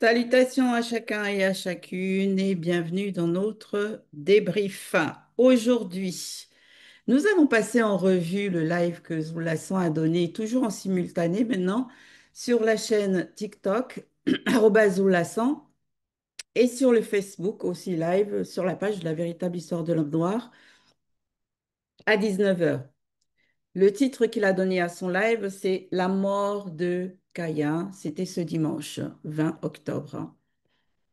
Salutations à chacun et à chacune et bienvenue dans notre débrief. Aujourd'hui, nous allons passer en revue le live que Zoulassan a donné, toujours en simultané maintenant, sur la chaîne TikTok, arobase Zoulassan, et sur le Facebook aussi live, sur la page de la véritable histoire de l'homme noir, à 19 heures. Le titre qu'il a donné à son live, c'est La mort de Caïn. C'était ce dimanche 20 octobre.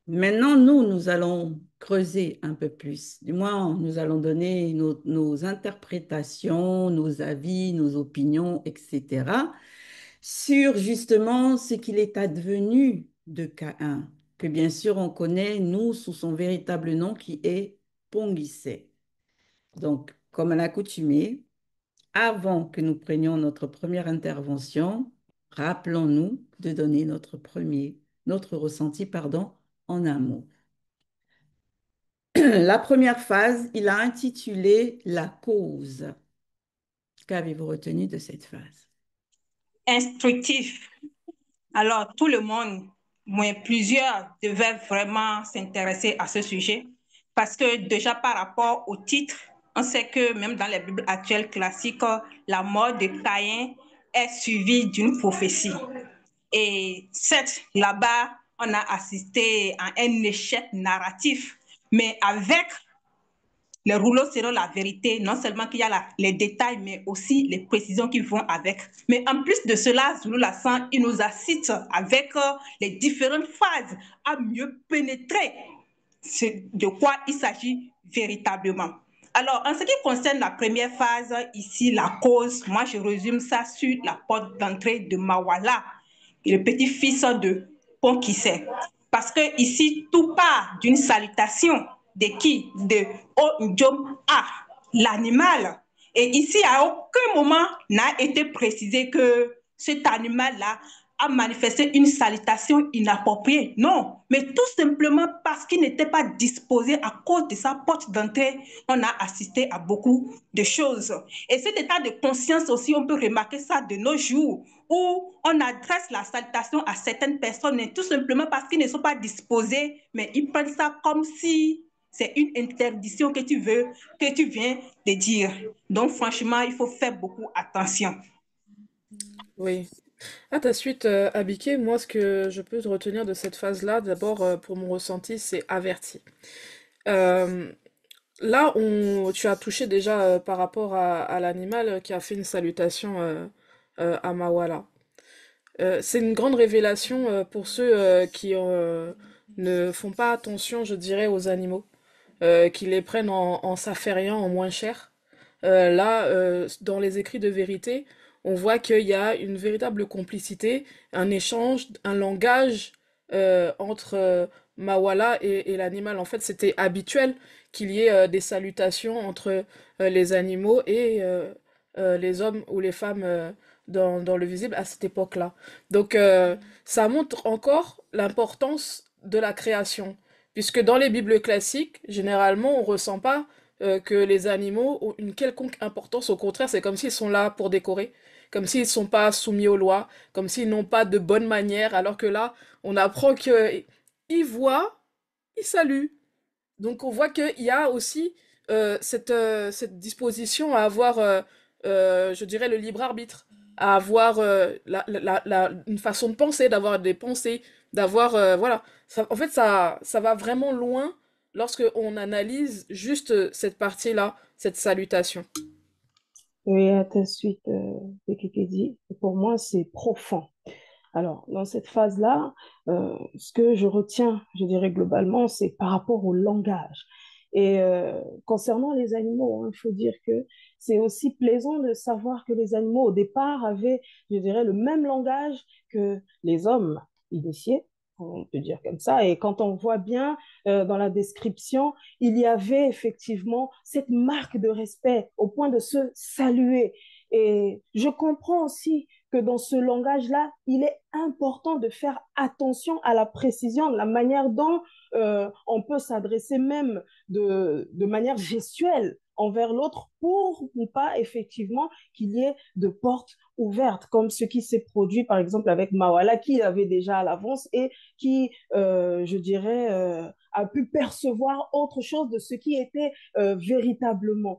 Maintenant, nous allons creuser un peu plus. Du moins, nous allons donner nos interprétations, nos avis, nos opinions, etc., sur justement ce qu'il est advenu de Caïn, que bien sûr on connaît, nous, sous son véritable nom qui est Ponguissé. Donc, comme à l'accoutumée, avant que nous prenions notre première intervention, rappelons-nous de donner notre ressenti, pardon, en un mot. La première phase, il a intitulé La cause. Qu'avez-vous retenu de cette phase? Instructif. Alors, tout le monde, moins plusieurs, devaient vraiment s'intéresser à ce sujet parce que déjà par rapport au titre, on sait que même dans les Bibles actuelles classiques, la mort de Caïn est suivie d'une prophétie. Et certes, là-bas, on a assisté à un échec narratif, mais avec les rouleaux seront la vérité, non seulement qu'il y a les détails, mais aussi les précisions qui vont avec. Mais en plus de cela, Zulu Lassan, il nous assiste avec les différentes phases à mieux pénétrer de quoi il s'agit véritablement. Alors, en ce qui concerne la première phase, ici, la cause, moi, je résume ça sur la porte d'entrée de Mawala, le petit-fils de Ponkissé. Parce que ici, tout part d'une salutation de qui? De Ondjom A, l'animal. Et ici, à aucun moment n'a été précisé que cet animal-là a manifesté une salutation inappropriée. Non, mais tout simplement parce qu'il n'était pas disposé à cause de sa porte d'entrée, on a assisté à beaucoup de choses. Et cet état de conscience aussi, on peut remarquer ça de nos jours, où on adresse la salutation à certaines personnes, tout simplement parce qu'ils ne sont pas disposés, mais ils prennent ça comme si c'est une interdiction que tu viens de dire. Donc, franchement, il faut faire beaucoup attention. Oui. À ta suite, Abiké, moi, ce que je peux retenir de cette phase-là, d'abord, pour mon ressenti, c'est averti. Euh, Là, tu as touché déjà par rapport à l'animal qui a fait une salutation à Mawala. C'est une grande révélation pour ceux qui ne font pas attention, je dirais, aux animaux, qui les prennent en s'affairiant en moins cher. Là, dans les écrits de vérité, on voit qu'il y a une véritable complicité, un échange, un langage entre Mawala et l'animal. En fait, c'était habituel qu'il y ait des salutations entre les animaux et les hommes ou les femmes dans le visible à cette époque-là. Donc, ça montre encore l'importance de la création, puisque dans les Bibles classiques, généralement, on ressent pas que les animaux ont une quelconque importance. Au contraire, c'est comme s'ils sont là pour décorer, comme s'ils ne sont pas soumis aux lois, comme s'ils n'ont pas de bonnes manières, alors que là, on apprend qu'ils voient, ils saluent. Donc on voit qu'il y a aussi cette disposition à avoir, je dirais, le libre arbitre, à avoir une façon de penser, d'avoir des pensées, d'avoir, voilà. En fait, ça va vraiment loin lorsque on analyse juste cette partie-là, cette salutation. Oui, à ta suite, Bekekedi, pour moi, c'est profond. Alors, dans cette phase-là, ce que je retiens, je dirais globalement, c'est par rapport au langage. Et concernant les animaux, il faut dire que c'est aussi plaisant de savoir que les animaux, au départ, avaient, je dirais, le même langage que les hommes initiés, on peut dire comme ça. Et quand on voit bien dans la description, il y avait effectivement cette marque de respect au point de se saluer. Et je comprends aussi que dans ce langage-là, il est important de faire attention à la précision, la manière dont on peut s'adresser même de manière gestuelle envers l'autre pour ne pas effectivement qu'il y ait de portes ouvertes, comme ce qui s'est produit par exemple avec Mawala, qui avait déjà à l'avance et qui, je dirais, a pu percevoir autre chose de ce qui était véritablement.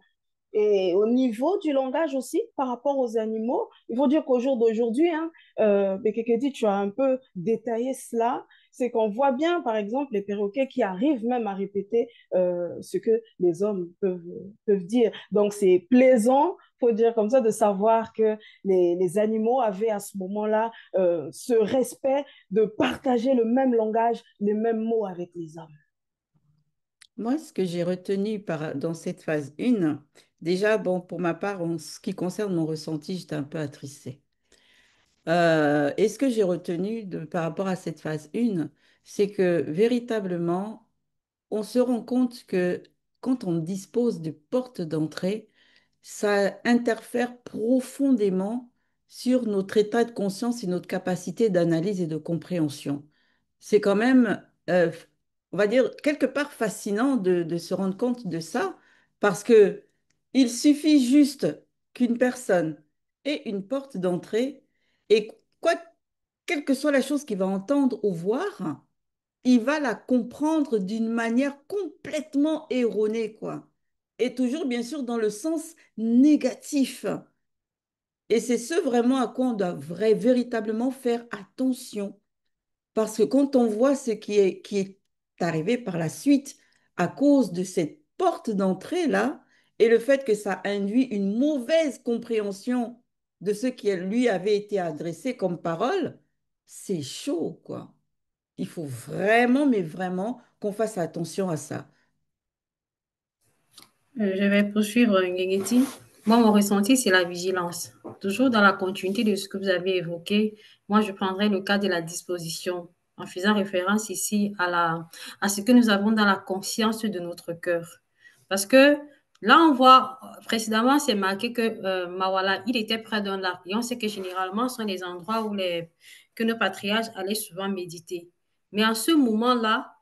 Et au niveau du langage aussi, par rapport aux animaux, il faut dire qu'au jour d'aujourd'hui, hein, Bekekedi, tu as un peu détaillé cela, c'est qu'on voit bien, par exemple, les perroquets qui arrivent même à répéter ce que les hommes peuvent dire. Donc, c'est plaisant, faut dire comme ça, de savoir que les animaux avaient à ce moment-là ce respect de partager le même langage, les mêmes mots avec les hommes. Moi, ce que j'ai retenu dans cette phase 1, déjà, bon, pour ma part, en ce qui concerne mon ressenti, j'étais un peu attristée. Et ce que j'ai retenu par rapport à cette phase 1, c'est que véritablement, on se rend compte que quand on dispose de portes d'entrée, ça interfère profondément sur notre état de conscience et notre capacité d'analyse et de compréhension. C'est quand même, on va dire, quelque part fascinant de se rendre compte de ça, parce que il suffit juste qu'une personne ait une porte d'entrée et quoi, quelle que soit la chose qu'il va entendre ou voir, il va la comprendre d'une manière complètement erronée, quoi. Et toujours, bien sûr, dans le sens négatif. Et c'est ce vraiment à quoi on doit véritablement faire attention. Parce que quand on voit ce qui est arrivé par la suite à cause de cette porte d'entrée-là, et le fait que ça induit une mauvaise compréhension de ce qui lui avait été adressé comme parole, c'est chaud, quoi. Il faut vraiment, mais vraiment, qu'on fasse attention à ça. Je vais poursuivre, Ngengeti. Moi, mon ressenti, c'est la vigilance. Toujours dans la continuité de ce que vous avez évoqué, moi, je prendrai le cas de la disposition, en faisant référence ici à ce que nous avons dans la conscience de notre cœur. Parce que là, on voit, précédemment, c'est marqué que Mawala, il était près d'un lac. Et on sait que généralement, ce sont les endroits que nos patriarches allaient souvent méditer. Mais en ce moment-là,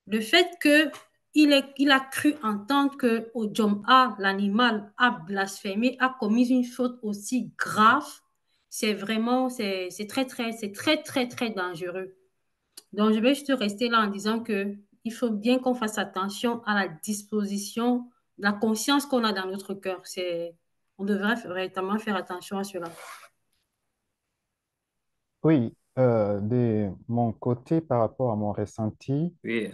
le fait que il a cru entendre que Ojoma, l'animal, a blasphémé, a commis une faute aussi grave, c'est vraiment, c'est très, très, très dangereux. Donc, je vais juste rester là en disant que il faut bien qu'on fasse attention à la disposition, la conscience qu'on a dans notre cœur. On devrait véritablement faire attention à cela. Oui, de mon côté, par rapport à mon ressenti, Oui,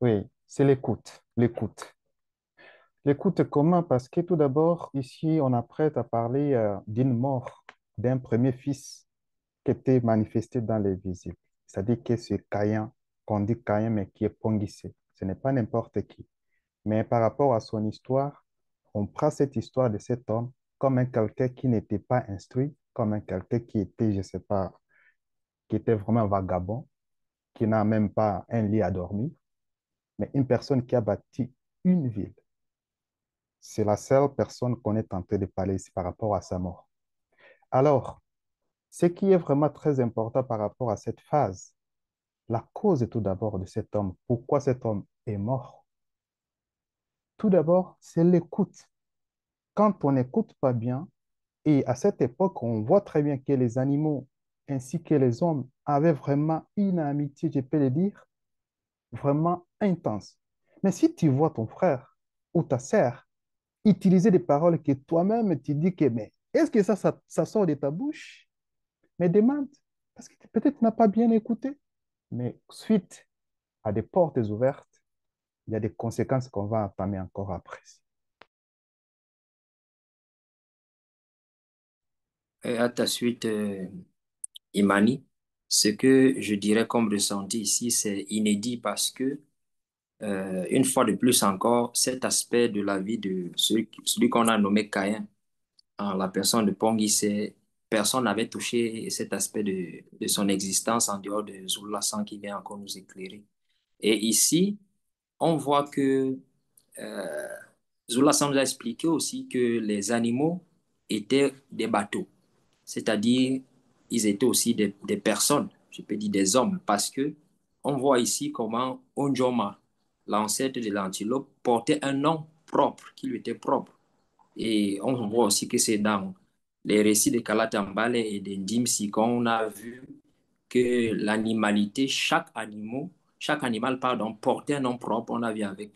oui, c'est l'écoute. L'écoute. L'écoute comment? Parce que tout d'abord, ici, on apprête à parler d'une mort d'un premier fils qui était manifesté dans les visibles. C'est-à-dire que c'est Caïn, qu'on dit Caïn, mais qui est Ponguissé. Ce n'est pas n'importe qui. Mais par rapport à son histoire, on prend cette histoire de cet homme comme un quelqu'un qui n'était pas instruit, comme un quelqu'un qui était, je ne sais pas, qui était vraiment vagabond, qui n'a même pas un lit à dormir, mais une personne qui a bâti une ville. C'est la seule personne qu'on est en train de parler ici par rapport à sa mort. Alors, ce qui est vraiment très important par rapport à cette phase, la cause tout d'abord de cet homme, pourquoi cet homme est mort, tout d'abord, c'est l'écoute. Quand on n'écoute pas bien, et à cette époque, on voit très bien que les animaux ainsi que les hommes avaient vraiment une amitié, je peux le dire, vraiment intense. Mais si tu vois ton frère ou ta sœur utiliser des paroles que toi-même tu dis que, mais est-ce que ça sort de ta bouche? Mais demande, parce que peut-être tu n'as pas bien écouté. Mais suite à des portes ouvertes, il y a des conséquences qu'on va entamer encore après. et à ta suite, Imani, ce que je dirais comme ressenti ici, c'est inédit parce que, une fois de plus encore, cet aspect de la vie de celui qu'on a nommé Caïn, en la personne de Pongui, personne n'avait touché cet aspect de son existence en dehors de Zulasan qui vient encore nous éclairer. Et ici, on voit que Zulasan nous a expliqué aussi que les animaux étaient des bateaux. c'est-à-dire ils étaient aussi des personnes, je peux dire des hommes, parce que on voit ici comment Onjoma, l'ancêtre de l'antilope, portait un nom propre, qui lui était propre. Et on voit aussi que c'est dans les récits de Kalatambale et de Ndimsi qu'on a vu que l'animalité, chaque animal, pardon, portait un nom propre. On a vu avec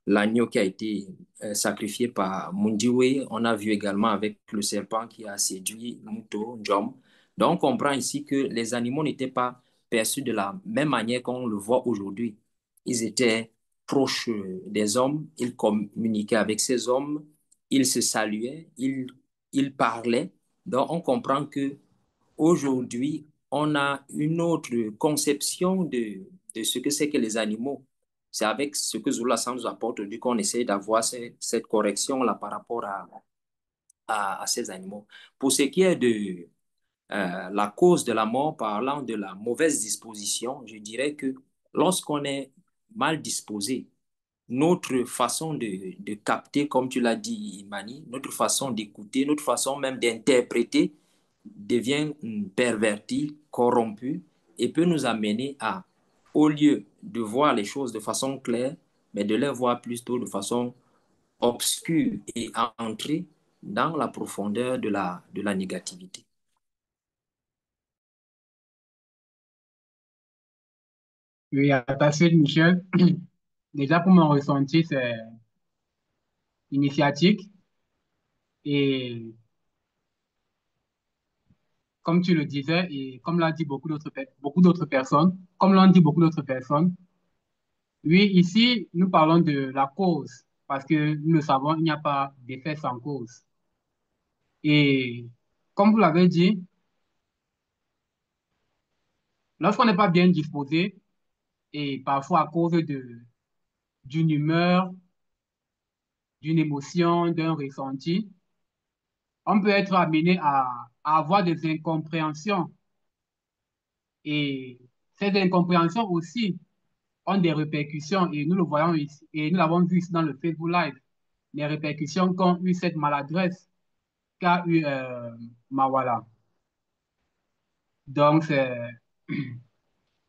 l'agneau qui a été sacrifié par Mundiwe. On a vu également avec le serpent qui a séduit Muto, Njom. Donc, on comprend ici que les animaux n'étaient pas perçus de la même manière qu'on le voit aujourd'hui. Ils étaient proches des hommes, ils communiquaient avec ces hommes, ils se saluaient, ils parlaient. Donc, on comprend que aujourd'hui, on a une autre conception de ce que c'est que les animaux. C'est avec ce que Zola nous apporte aujourd'hui qu'on essaie d'avoir cette correction-là par rapport à ces animaux. Pour ce qui est de la cause de la mort, parlant de la mauvaise disposition, je dirais que lorsqu'on est mal disposé, notre façon de capter, comme tu l'as dit, Imani, notre façon d'écouter, notre façon même d'interpréter devient pervertie, corrompue et peut nous amener à, au lieu de voir les choses de façon claire, mais de les voir plutôt de façon obscure et à entrer dans la profondeur de la négativité. Oui, à ta suite, Michel. Déjà, pour mon ressenti, c'est initiatique. Et comme tu le disais, et comme l'ont dit beaucoup d'autres personnes, comme l'ont dit beaucoup d'autres personnes, oui, ici, nous parlons de la cause, parce que nous le savons, il n'y a pas d'effet sans cause. Et comme vous l'avez dit, lorsqu'on n'est pas bien disposé, et parfois à cause d'une humeur, d'une émotion, d'un ressenti, on peut être amené à avoir des incompréhensions. Et ces incompréhensions aussi ont des répercussions, et nous le voyons ici, et nous l'avons vu ici dans le Facebook Live, les répercussions qu'ont eu cette maladresse qu'a eu Mawala. Donc,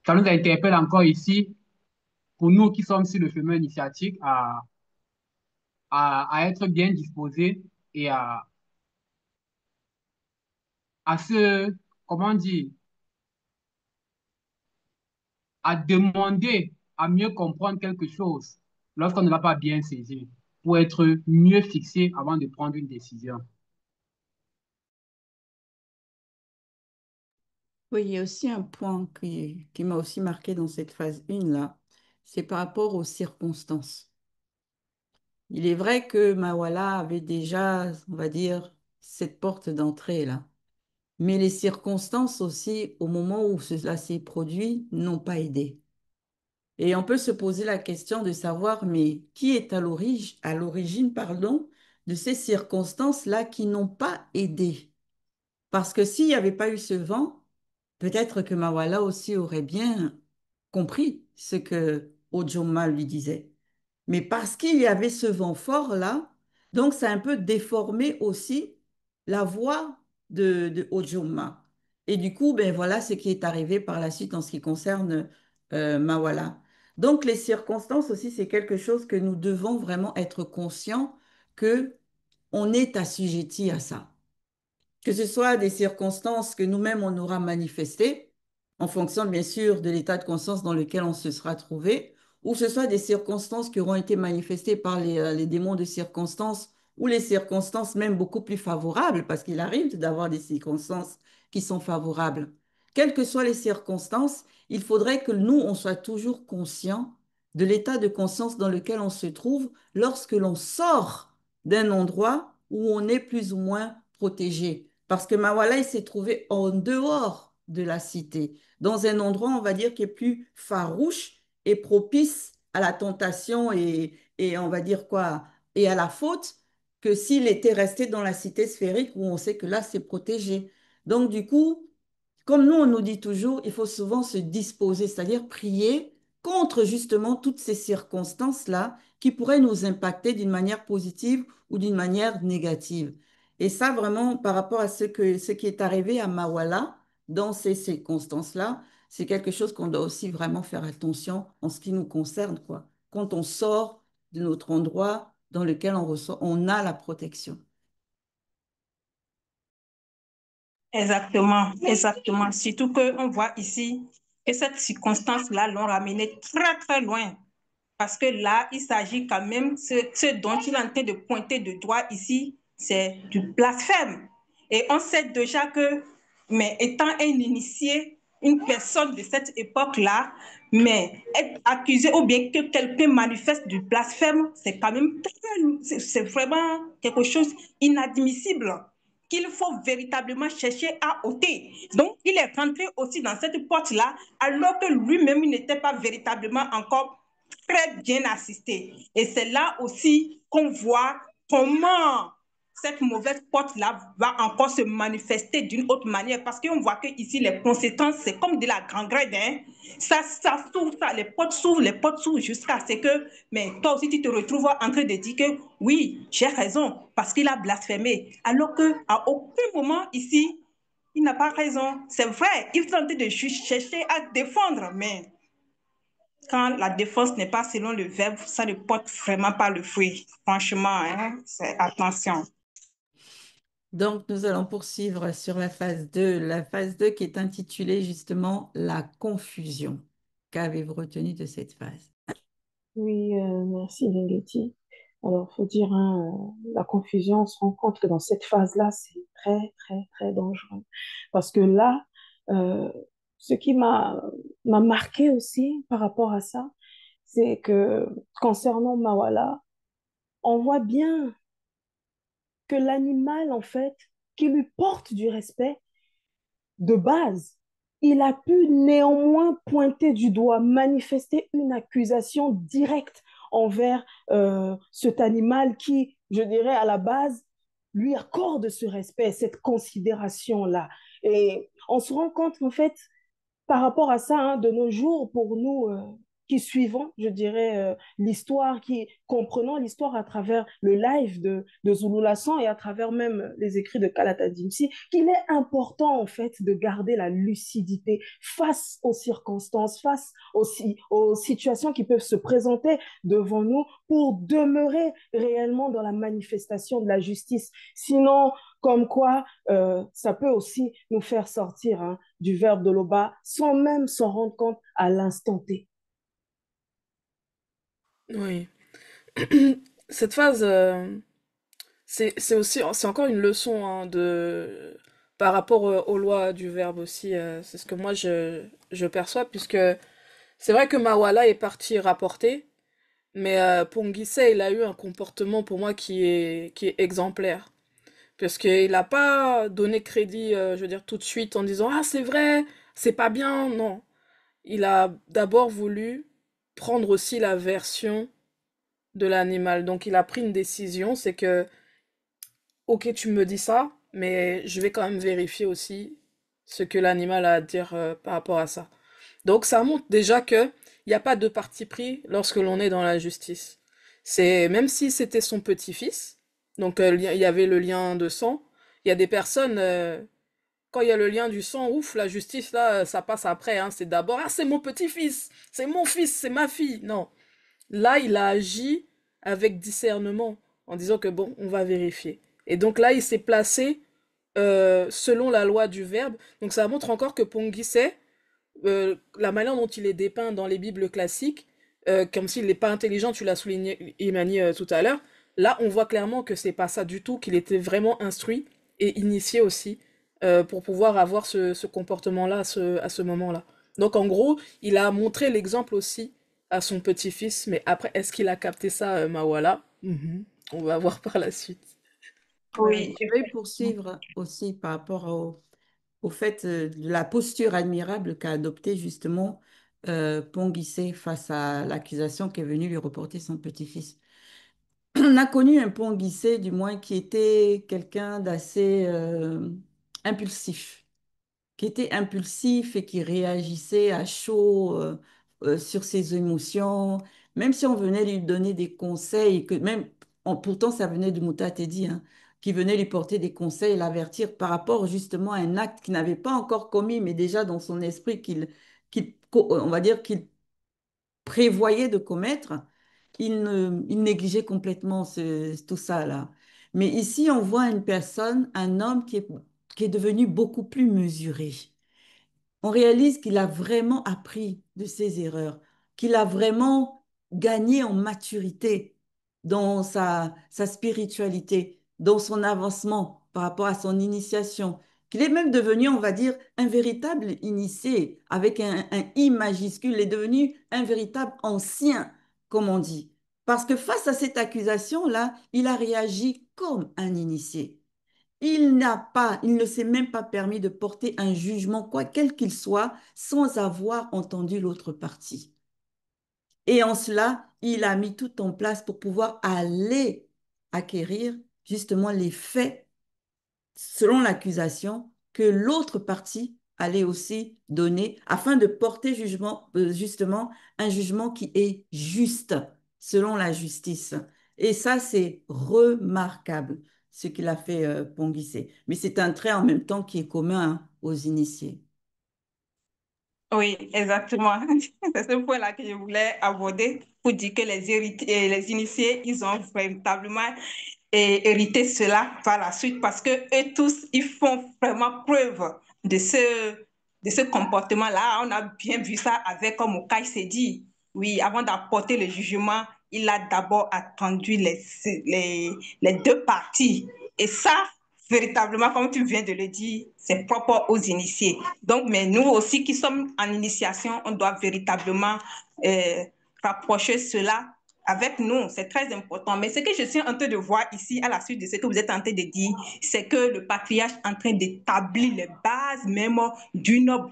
ça nous interpelle encore ici, pour nous qui sommes sur le chemin initiatique, à être bien disposés et à se, comment dire, à demander à mieux comprendre quelque chose lorsqu'on ne l'a pas bien saisi, pour être mieux fixé avant de prendre une décision. Oui, il y a aussi un point qui m'a aussi marqué dans cette phase 1 là, c'est par rapport aux circonstances. Il est vrai que Mawala avait déjà, on va dire, cette porte d'entrée là. Mais les circonstances aussi, au moment où cela s'est produit, n'ont pas aidé. Et on peut se poser la question de savoir, mais qui est à l'origine, pardon, de ces circonstances-là qui n'ont pas aidé? Parce que s'il n'y avait pas eu ce vent, peut-être que Mawala aussi aurait bien compris ce que Ojoma lui disait. Mais parce qu'il y avait ce vent fort-là, donc ça a un peu déformé aussi la voix de Ojoma. Et du coup, ben voilà ce qui est arrivé par la suite en ce qui concerne Mawala. Donc les circonstances aussi, c'est quelque chose que nous devons vraiment être conscients que on est assujetti à ça, que ce soit des circonstances que nous-mêmes on aura manifestées, en fonction bien sûr de l'état de conscience dans lequel on se sera trouvé, ou que ce soit des circonstances qui auront été manifestées par les démons de circonstances, ou les circonstances même beaucoup plus favorables, parce qu'il arrive d'avoir des circonstances qui sont favorables. Quelles que soient les circonstances, il faudrait que nous, on soit toujours conscients de l'état de conscience dans lequel on se trouve lorsque l'on sort d'un endroit où on est plus ou moins protégé. Parce que Mawala, il s'est trouvé en dehors de la cité, dans un endroit, on va dire, qui est plus farouche et propice à la tentation et on va dire quoi, et à la faute, que s'il était resté dans la cité sphérique où on sait que là, c'est protégé. Donc, du coup, comme nous, on nous dit toujours, il faut souvent se disposer, c'est-à-dire prier contre justement toutes ces circonstances-là qui pourraient nous impacter d'une manière positive ou d'une manière négative. Et ça, vraiment, par rapport à ce qui est arrivé à Mawala, dans ces circonstances-là, c'est quelque chose qu'on doit aussi vraiment faire attention en ce qui nous concerne, quoi. Quand on sort de notre endroit dans lequel on a la protection. Exactement, exactement. Surtout qu'on voit ici que cette circonstance-là l'ont ramené très, très loin. Parce que là, il s'agit quand même, ce dont il est en train de pointer de doigt ici, c'est du blasphème. Et on sait déjà que, mais étant un initié, une personne de cette époque-là, mais être accusé ou bien que quelqu'un manifeste du blasphème, c'est quand même c'est vraiment quelque chose inadmissible qu'il faut véritablement chercher à ôter. Donc, il est rentré aussi dans cette porte-là, alors que lui-même, il n'était pas véritablement encore très bien assisté. Et c'est là aussi qu'on voit comment cette mauvaise porte-là va encore se manifester d'une autre manière parce qu'on voit que ici les conséquences, c'est comme de la gangrène. Hein? Ça s'ouvre, les portes s'ouvrent jusqu'à ce que, mais toi aussi, tu te retrouves en train de dire que oui, j'ai raison parce qu'il a blasphémé. Alors qu'à aucun moment ici, il n'a pas raison. C'est vrai, il tentait de chercher à défendre, mais quand la défense n'est pas selon le verbe, ça ne porte vraiment pas le fruit. Franchement, hein, c'est attention. Donc, nous allons poursuivre sur la phase 2 qui est intitulée justement la confusion. Qu'avez-vous retenu de cette phase? Oui, merci Lingeti. Alors, faut dire, hein, la confusion, on se rend compte que dans cette phase-là, c'est très, très, très dangereux. Parce que là, euh, ce qui m'a marqué aussi par rapport à ça, c'est que concernant Mawala, on voit bien que l'animal, en fait, qui lui porte du respect, de base, il a pu néanmoins pointer du doigt, manifester une accusation directe envers cet animal qui, je dirais, à la base, lui accorde ce respect, cette considération-là. Et on se rend compte, en fait, par rapport à ça, hein, de nos jours, pour nous qui suivons, je dirais, l'histoire, qui comprenons l'histoire à travers le live de Zulu Lasson et à travers même les écrits de Kalata Dimsi, qu'il est important en fait de garder la lucidité face aux circonstances, face aussi aux situations qui peuvent se présenter devant nous pour demeurer réellement dans la manifestation de la justice. Sinon, comme quoi, ça peut aussi nous faire sortir, hein, du verbe de l'Oba sans même s'en rendre compte à l'instant T. Oui. Cette phase, c'est aussi, c'est encore une leçon hein, par rapport aux lois du verbe aussi. C'est ce que moi je perçois, puisque c'est vrai que Mawala est parti rapporter, mais Pongissé, il a eu un comportement pour moi qui est exemplaire. Parce qu'il n'a pas donné crédit, je veux dire, tout de suite en disant ah, c'est vrai, c'est pas bien. Non. Il a d'abord voulu prendre aussi la version de l'animal. Donc il a pris une décision, c'est que, ok, tu me dis ça, mais je vais quand même vérifier aussi ce que l'animal a à dire par rapport à ça. Donc ça montre déjà que il n'y a pas de parti pris lorsque l'on est dans la justice. C'est même si c'était son petit-fils, donc il y avait le lien de sang, il y a des personnes quand il y a le lien du sang, ouf, la justice là, ça passe après. Hein, c'est d'abord ah c'est mon petit-fils, c'est mon fils, c'est ma fille. Non, là il a agi avec discernement en disant que bon, on va vérifier. Et donc là il s'est placé selon la loi du verbe. Donc ça montre encore que Ponguissé la manière dont il est dépeint dans les Bibles classiques, comme s'il n'est pas intelligent, tu l'as souligné, Imani, tout à l'heure, là, on voit clairement que c'est pas ça du tout, qu'il était vraiment instruit et initié aussi pour pouvoir avoir ce comportement-là à ce moment-là. Donc, en gros, il a montré l'exemple aussi à son petit-fils, mais après, est-ce qu'il a capté ça, Mawala? Mhm. On va voir par la suite. Ouais, Oui, je vais poursuivre aussi par rapport au fait de la posture admirable qu'a adoptée justement Pont-Guissé face à l'accusation qui est venue lui reporter son petit-fils. On a connu un Pont-Guissé, du moins, qui était quelqu'un d'assez impulsif, qui était impulsif et qui réagissait à chaud sur ses émotions, même si on venait lui donner des conseils, pourtant ça venait de Mouta Tedi, hein, qui venait lui porter des conseils, l'avertir par rapport justement à un acte qu'il n'avait pas encore commis, mais déjà dans son esprit on va dire qu'il prévoyait de commettre, il négligeait complètement tout ça là. Mais ici, on voit une personne, un homme qui est devenu beaucoup plus mesuré. On réalise qu'il a vraiment appris de ses erreurs, qu'il a vraiment gagné en maturité dans sa spiritualité, dans son avancement par rapport à son initiation, qu'il est même devenu, on va dire, un véritable initié, avec un I majuscule, il est devenu un véritable ancien, comme on dit. Parce que face à cette accusation-là, il a réagi comme un initié. Il ne s'est même pas permis de porter un jugement, quoi quel qu'il soit, sans avoir entendu l'autre partie. Et en cela, il a mis tout en place pour pouvoir aller acquérir justement les faits selon l'accusation que l'autre partie allait aussi donner afin de porter justement un jugement qui est juste selon la justice. Et ça, c'est remarquable, ce qu'il a fait Ponguissé. Mais c'est un trait en même temps qui est commun hein, aux initiés. Oui, exactement. C'est ce point-là que je voulais aborder pour dire que les initiés, ils ont véritablement hérité cela par la suite parce que eux tous, ils font vraiment preuve de ce comportement-là. On a bien vu ça avec, comme Okai s'est dit. Oui, avant d'apporter le jugement, il a d'abord attendu les deux parties. Et ça, véritablement, comme tu viens de le dire, c'est propre aux initiés. Donc, mais nous aussi qui sommes en initiation, on doit véritablement euh, rapprocher cela avec nous. C'est très important. Mais ce que je suis en train de voir ici, à la suite de ce que vous êtes en train de dire, c'est que le patriarche est en train d'établir les bases même d'un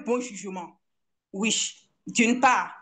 bon jugement. Oui, d'une part.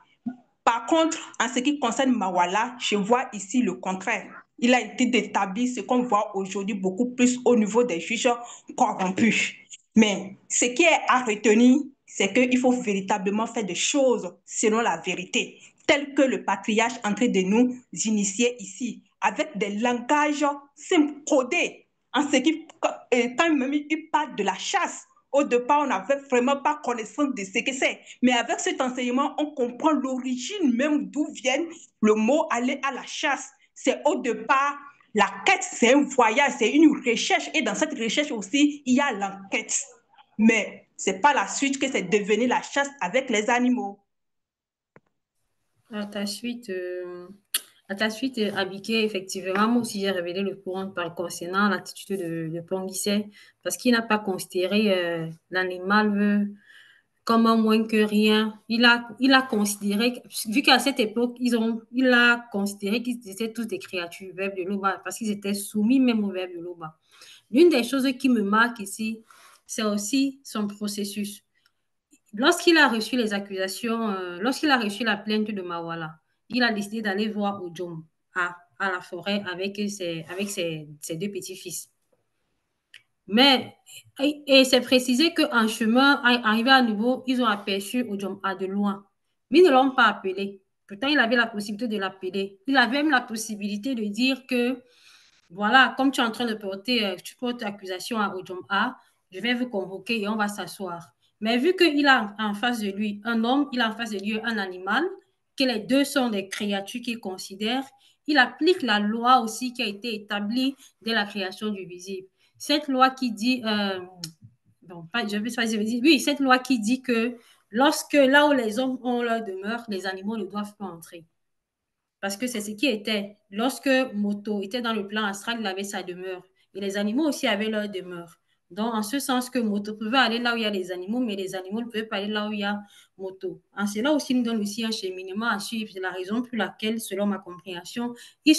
Par contre, en ce qui concerne Mawala, je vois ici le contraire. Il a été établi ce qu'on voit aujourd'hui beaucoup plus au niveau des juges corrompus. Mais ce qui est à retenir, c'est qu'il faut véritablement faire des choses selon la vérité, tel que le patriarche est en train de nous initier ici, avec des langages simples, codés, en ce qui, quand même il parle de la chasse. Au départ, on n'avait vraiment pas connaissance de ce que c'est. Mais avec cet enseignement, on comprend l'origine même d'où vient le mot aller à la chasse. C'est au départ, la quête, c'est un voyage, c'est une recherche. Et dans cette recherche aussi, il y a l'enquête. Mais ce n'est pas la suite que c'est devenu la chasse avec les animaux. À ta suite, Abiké, effectivement, moi aussi j'ai révélé le courant par concernant l'attitude de Ponguissé parce qu'il n'a pas considéré l'animal comme un moins que rien. Il a considéré, vu qu'à cette époque, il a considéré qu'ils étaient tous des créatures du verbe de l'Oba parce qu'ils étaient soumis même au verbe de l'Oba. L'une des choses qui me marque ici, c'est aussi son processus. Lorsqu'il a reçu les accusations, lorsqu'il a reçu la plainte de Mawala, il a décidé d'aller voir Ojom à la forêt avec ses deux petits-fils. Mais, et c'est précisé qu'en chemin, arrivé à nouveau, ils ont aperçu Ojom à de loin. Mais ils ne l'ont pas appelé. Pourtant, il avait la possibilité de l'appeler. Il avait même la possibilité de dire que, voilà, comme tu es en train de tu portes accusation à Ojom A, je vais vous convoquer et on va s'asseoir. Mais vu qu'il a en face de lui un homme, il a en face de lui un animal, que les deux sont des créatures qu'il considère, il applique la loi aussi qui a été établie dès la création du visible. Cette loi qui dit, bon, je vais pas dire, oui, cette loi qui dit que lorsque là où les hommes ont leur demeure, les animaux ne doivent pas entrer. Parce que c'est ce qui était. Lorsque Moto était dans le plan astral, il avait sa demeure. Et les animaux aussi avaient leur demeure. Donc, en ce sens que Moto pouvait aller là où il y a les animaux, mais les animaux ne pouvaient pas aller là où il y a Moto. En cela aussi, nous donne aussi un cheminement à suivre. C'est la raison pour laquelle, selon ma compréhension, il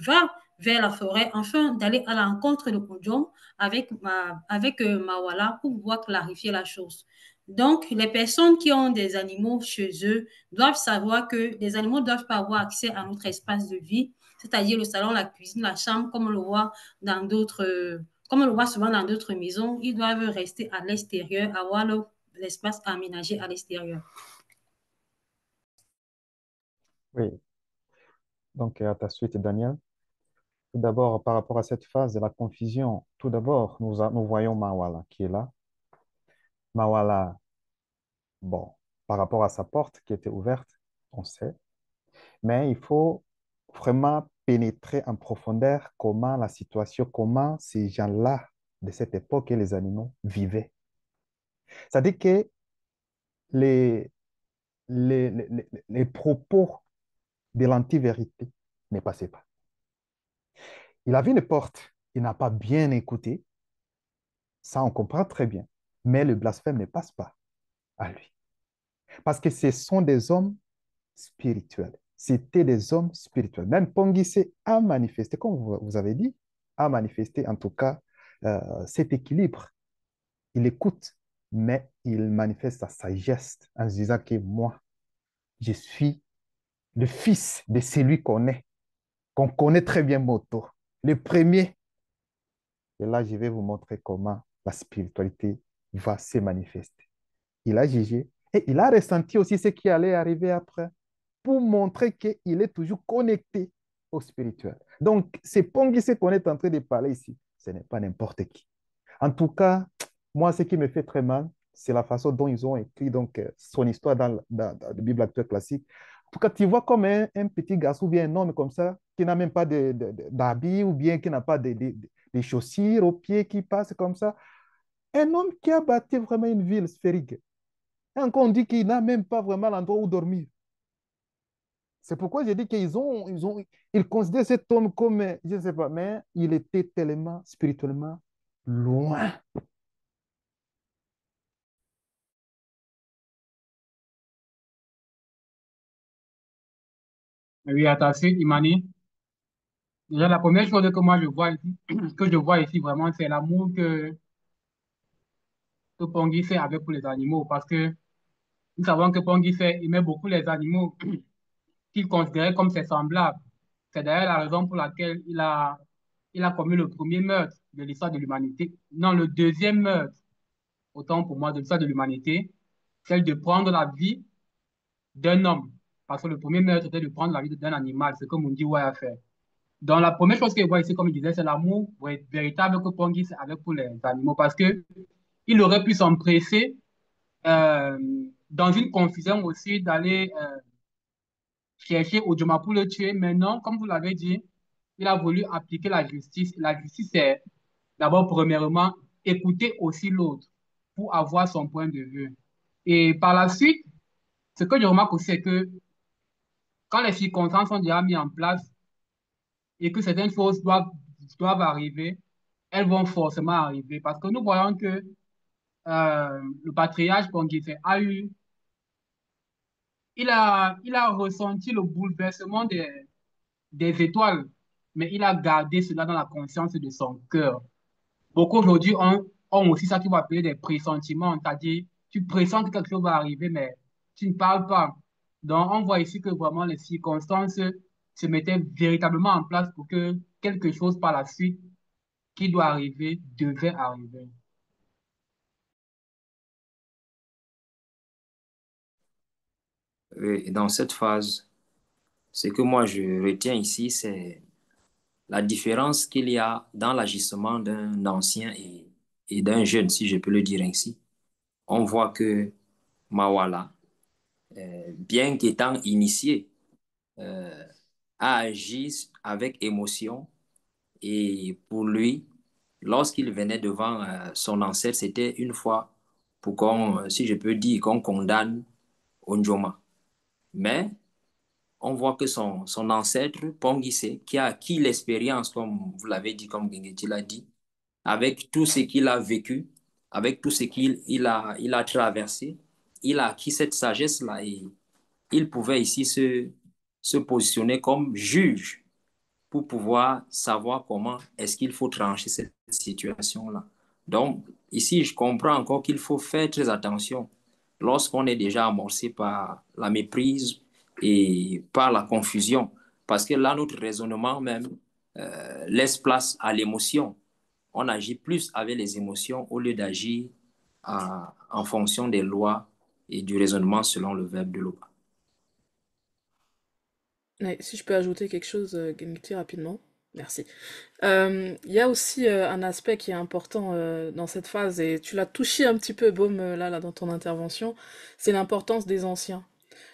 va vers la forêt afin d'aller à l'encontre de Kojong avec Mawala pour pouvoir clarifier la chose. Donc, les personnes qui ont des animaux chez eux doivent savoir que les animaux ne doivent pas avoir accès à notre espace de vie, c'est-à-dire le salon, la cuisine, la chambre, comme on le voit comme on le voit souvent dans d'autres maisons. Ils doivent rester à l'extérieur, avoir l'espace aménagé à l'extérieur. Oui, donc à ta suite, Daniel. Tout d'abord, par rapport à cette phase de la confusion, tout d'abord, nous voyons Mawala qui est là. Mawala, bon, par rapport à sa porte qui était ouverte, on sait, mais il faut vraiment pénétrer en profondeur comment la situation, comment ces gens-là de cette époque et les animaux vivaient. C'est-à-dire que les, les propos de l'anti-vérité ne passaient pas. Il avait une porte, il n'a pas bien écouté, ça on comprend très bien, mais le blasphème ne passe pas à lui. Parce que ce sont des hommes spirituels. C'était des hommes spirituels. Même Pongissé a manifesté, comme vous avez dit, a manifesté en tout cas cet équilibre. Il écoute, mais il manifeste sa sagesse en se disant que moi, je suis le fils de celui qu'on connaît très bien Moto. Le premier. Et là, je vais vous montrer comment la spiritualité va se manifester. Il a jugé et il a ressenti aussi ce qui allait arriver après pour montrer qu'il est toujours connecté au spirituel. Donc, c'est Pongissé qu'on est en train de parler ici. Ce n'est pas n'importe qui. En tout cas, moi, ce qui me fait très mal, c'est la façon dont ils ont écrit donc, son histoire dans la Bible actuelle classique. En tout cas, tu vois comme un petit garçon ou bien un homme comme ça, qui n'a même pas d'habits ou bien qui n'a pas de chaussures aux pieds qui passent comme ça. Un homme qui a bâti vraiment une ville sphérique. Et encore, on dit qu'il n'a même pas vraiment l'endroit où dormir. C'est pourquoi j'ai dit ils considèrent cet homme comme, je ne sais pas, mais il était tellement spirituellement loin. Oui, à ta suite, Imani. Déjà, la première chose que moi je vois ici, que je vois ici vraiment, c'est l'amour que Pongui fait avec pour les animaux. Parce que nous savons que Pongui fait, il met beaucoup les animaux qu'il considérait comme ses semblables. C'est d'ailleurs la raison pour laquelle il a commis le premier meurtre de l'histoire de l'humanité. Non, le deuxième meurtre, autant pour moi, de l'histoire de l'humanité, celle de prendre la vie d'un homme. Parce que le premier meurtre, c'était de prendre la vie d'un animal, ce que Mundi Way a fait. Donc, la première chose que je vois ici, comme il disait, c'est l'amour véritable que Pongis avait pour les animaux. Parce que il aurait pu s'empresser euh, dans une confusion aussi d'aller chercher Ojoma pour le tuer. Mais non, comme vous l'avez dit, il a voulu appliquer la justice. La justice, c'est d'abord, premièrement, écouter aussi l'autre pour avoir son point de vue. Et par la suite, ce que je remarque aussi, c'est que quand les circonstances sont déjà mises en place et que certaines choses doivent arriver, elles vont forcément arriver. Parce que nous voyons que le patriarche Ponguife il a ressenti le bouleversement des étoiles, mais il a gardé cela dans la conscience de son cœur. Beaucoup aujourd'hui ont aussi ça qu'on va appeler des pressentiments, c'est-à-dire tu pressens que quelque chose va arriver, mais tu ne parles pas. Donc, on voit ici que vraiment les circonstances se mettaient véritablement en place pour que quelque chose par la suite qui doit arriver devait arriver. Et dans cette phase, ce que moi je retiens ici, c'est la différence qu'il y a dans l'agissement d'un ancien et d'un jeune, si je peux le dire ainsi. On voit que Mawala, bien qu'étant initié, euh, a agi avec émotion et pour lui, lorsqu'il venait devant son ancêtre, c'était une fois pour qu'on, si je peux dire, qu'on condamne Onjoma. Mais on voit que son ancêtre, Pongissé, qui a acquis l'expérience, comme vous l'avez dit, comme Guinguetti l'a dit, avec tout ce qu'il a vécu, avec tout ce il a traversé, il a acquis cette sagesse-là et il pouvait ici se positionner comme juge pour pouvoir savoir comment est-ce qu'il faut trancher cette situation-là. Donc, ici, je comprends encore qu'il faut faire très attention lorsqu'on est déjà amorcé par la méprise et par la confusion, parce que là, notre raisonnement même laisse place à l'émotion. On agit plus avec les émotions au lieu d'agir en fonction des lois et du raisonnement selon le verbe de l'eau. Ouais, si je peux ajouter quelque chose, Gengti, rapidement. Merci. Il y a aussi un aspect qui est important dans cette phase, et tu l'as touché un petit peu, Baume, là, dans ton intervention, c'est l'importance des anciens.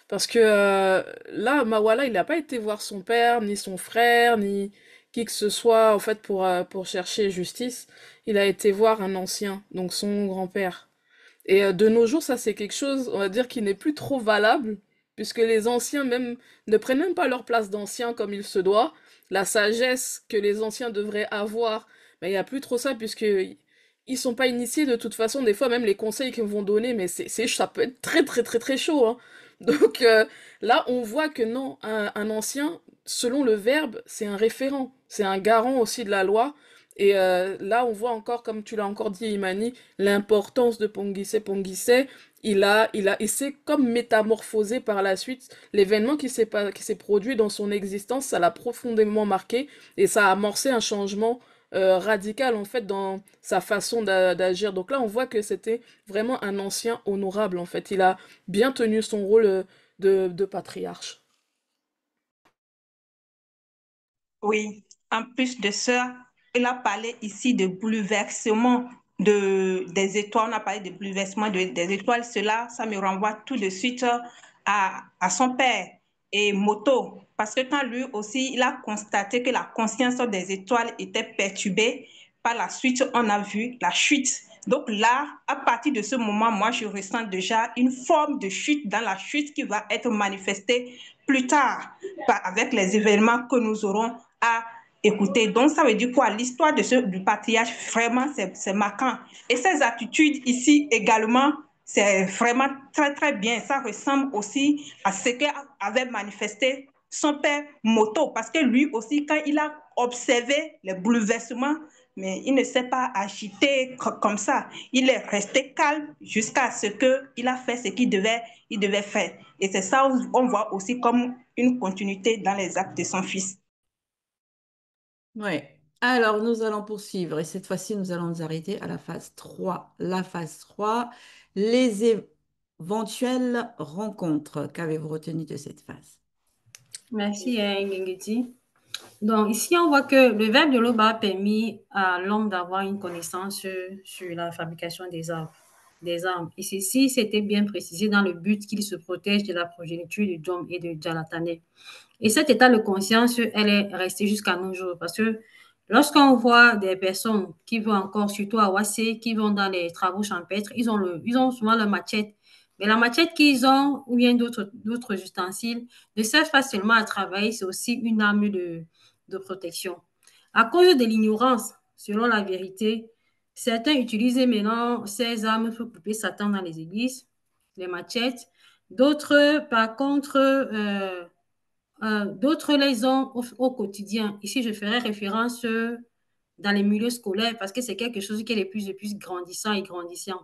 Parce que là, Mawala, il n'a pas été voir son père, ni son frère, ni qui que ce soit, en fait, pour chercher justice. Il a été voir un ancien, donc son grand-père. Et de nos jours, ça, c'est quelque chose, on va dire, qui n'est plus trop valable, puisque les anciens même ne prennent même pas leur place d'anciens comme il se doit. La sagesse que les anciens devraient avoir, mais il n'y a plus trop ça, puisque ils sont pas initiés de toute façon. Des fois, même les conseils qu'ils vont donner, mais ça peut être très, très, très, très chaud, hein. Donc là, on voit que non, un ancien, selon le verbe, c'est un référent, c'est un garant aussi de la loi. Et là, on voit encore, comme tu l'as encore dit, Imani, l'importance de Ponguissé. Ponguissé, il s'est comme métamorphosé par la suite. L'événement qui s'est produit dans son existence, ça l'a profondément marqué et ça a amorcé un changement radical en fait dans sa façon d'agir. Donc là, on voit que c'était vraiment un ancien honorable en fait. Il a bien tenu son rôle de patriarche. Oui, en plus de ça, il a parlé ici de bouleversement des étoiles. On a parlé de bouleversement des étoiles. Cela, ça me renvoie tout de suite à son père et Moto. Parce que quand lui aussi, il a constaté que la conscience des étoiles était perturbée, par la suite, on a vu la chute. Donc là, à partir de ce moment, moi, je ressens déjà une forme de chute dans la chute qui va être manifestée plus tard avec les événements que nous aurons à écouter. Donc, ça veut dire quoi? L'histoire du patriarche, vraiment, c'est marquant. Et ces attitudes ici également, c'est vraiment très, très bien. Ça ressemble aussi à ce qu'avait manifesté son père Moto, parce que lui aussi, quand il a observé les bouleversements, mais il ne s'est pas agité comme ça. Il est resté calme jusqu'à ce qu'il a fait ce il devait faire. Et c'est ça où on voit aussi comme une continuité dans les actes de son fils. Ouais. Alors, nous allons poursuivre et cette fois-ci, nous allons nous arrêter à la phase 3. La phase 3, les éventuelles rencontres. Qu'avez-vous retenu de cette phase? Merci, Ngengeti. Donc, ici, on voit que le verbe de l'Oba a permis à l'homme d'avoir une connaissance sur la fabrication des armes. Des armes. Et ceci, c'était bien précisé dans le but qu'il se protège de la progéniture de Djom et de Djalatane. Et cet état de conscience, elle est restée jusqu'à nos jours parce que lorsqu'on voit des personnes qui vont encore, surtout à Wassé, qui vont dans les travaux champêtres, ils ont souvent leur machette. Mais la machette qu'ils ont, ou bien d'autres ustensiles, ne servent pas seulement à travailler, c'est aussi une arme de protection. À cause de l'ignorance, selon la vérité, certains utilisent maintenant ces armes pour couper Satan dans les églises, les machettes. D'autres, par contre, d'autres les ont au quotidien. Ici, je ferai référence dans les milieux scolaires parce que c'est quelque chose qui est de plus grandissant et grandissant.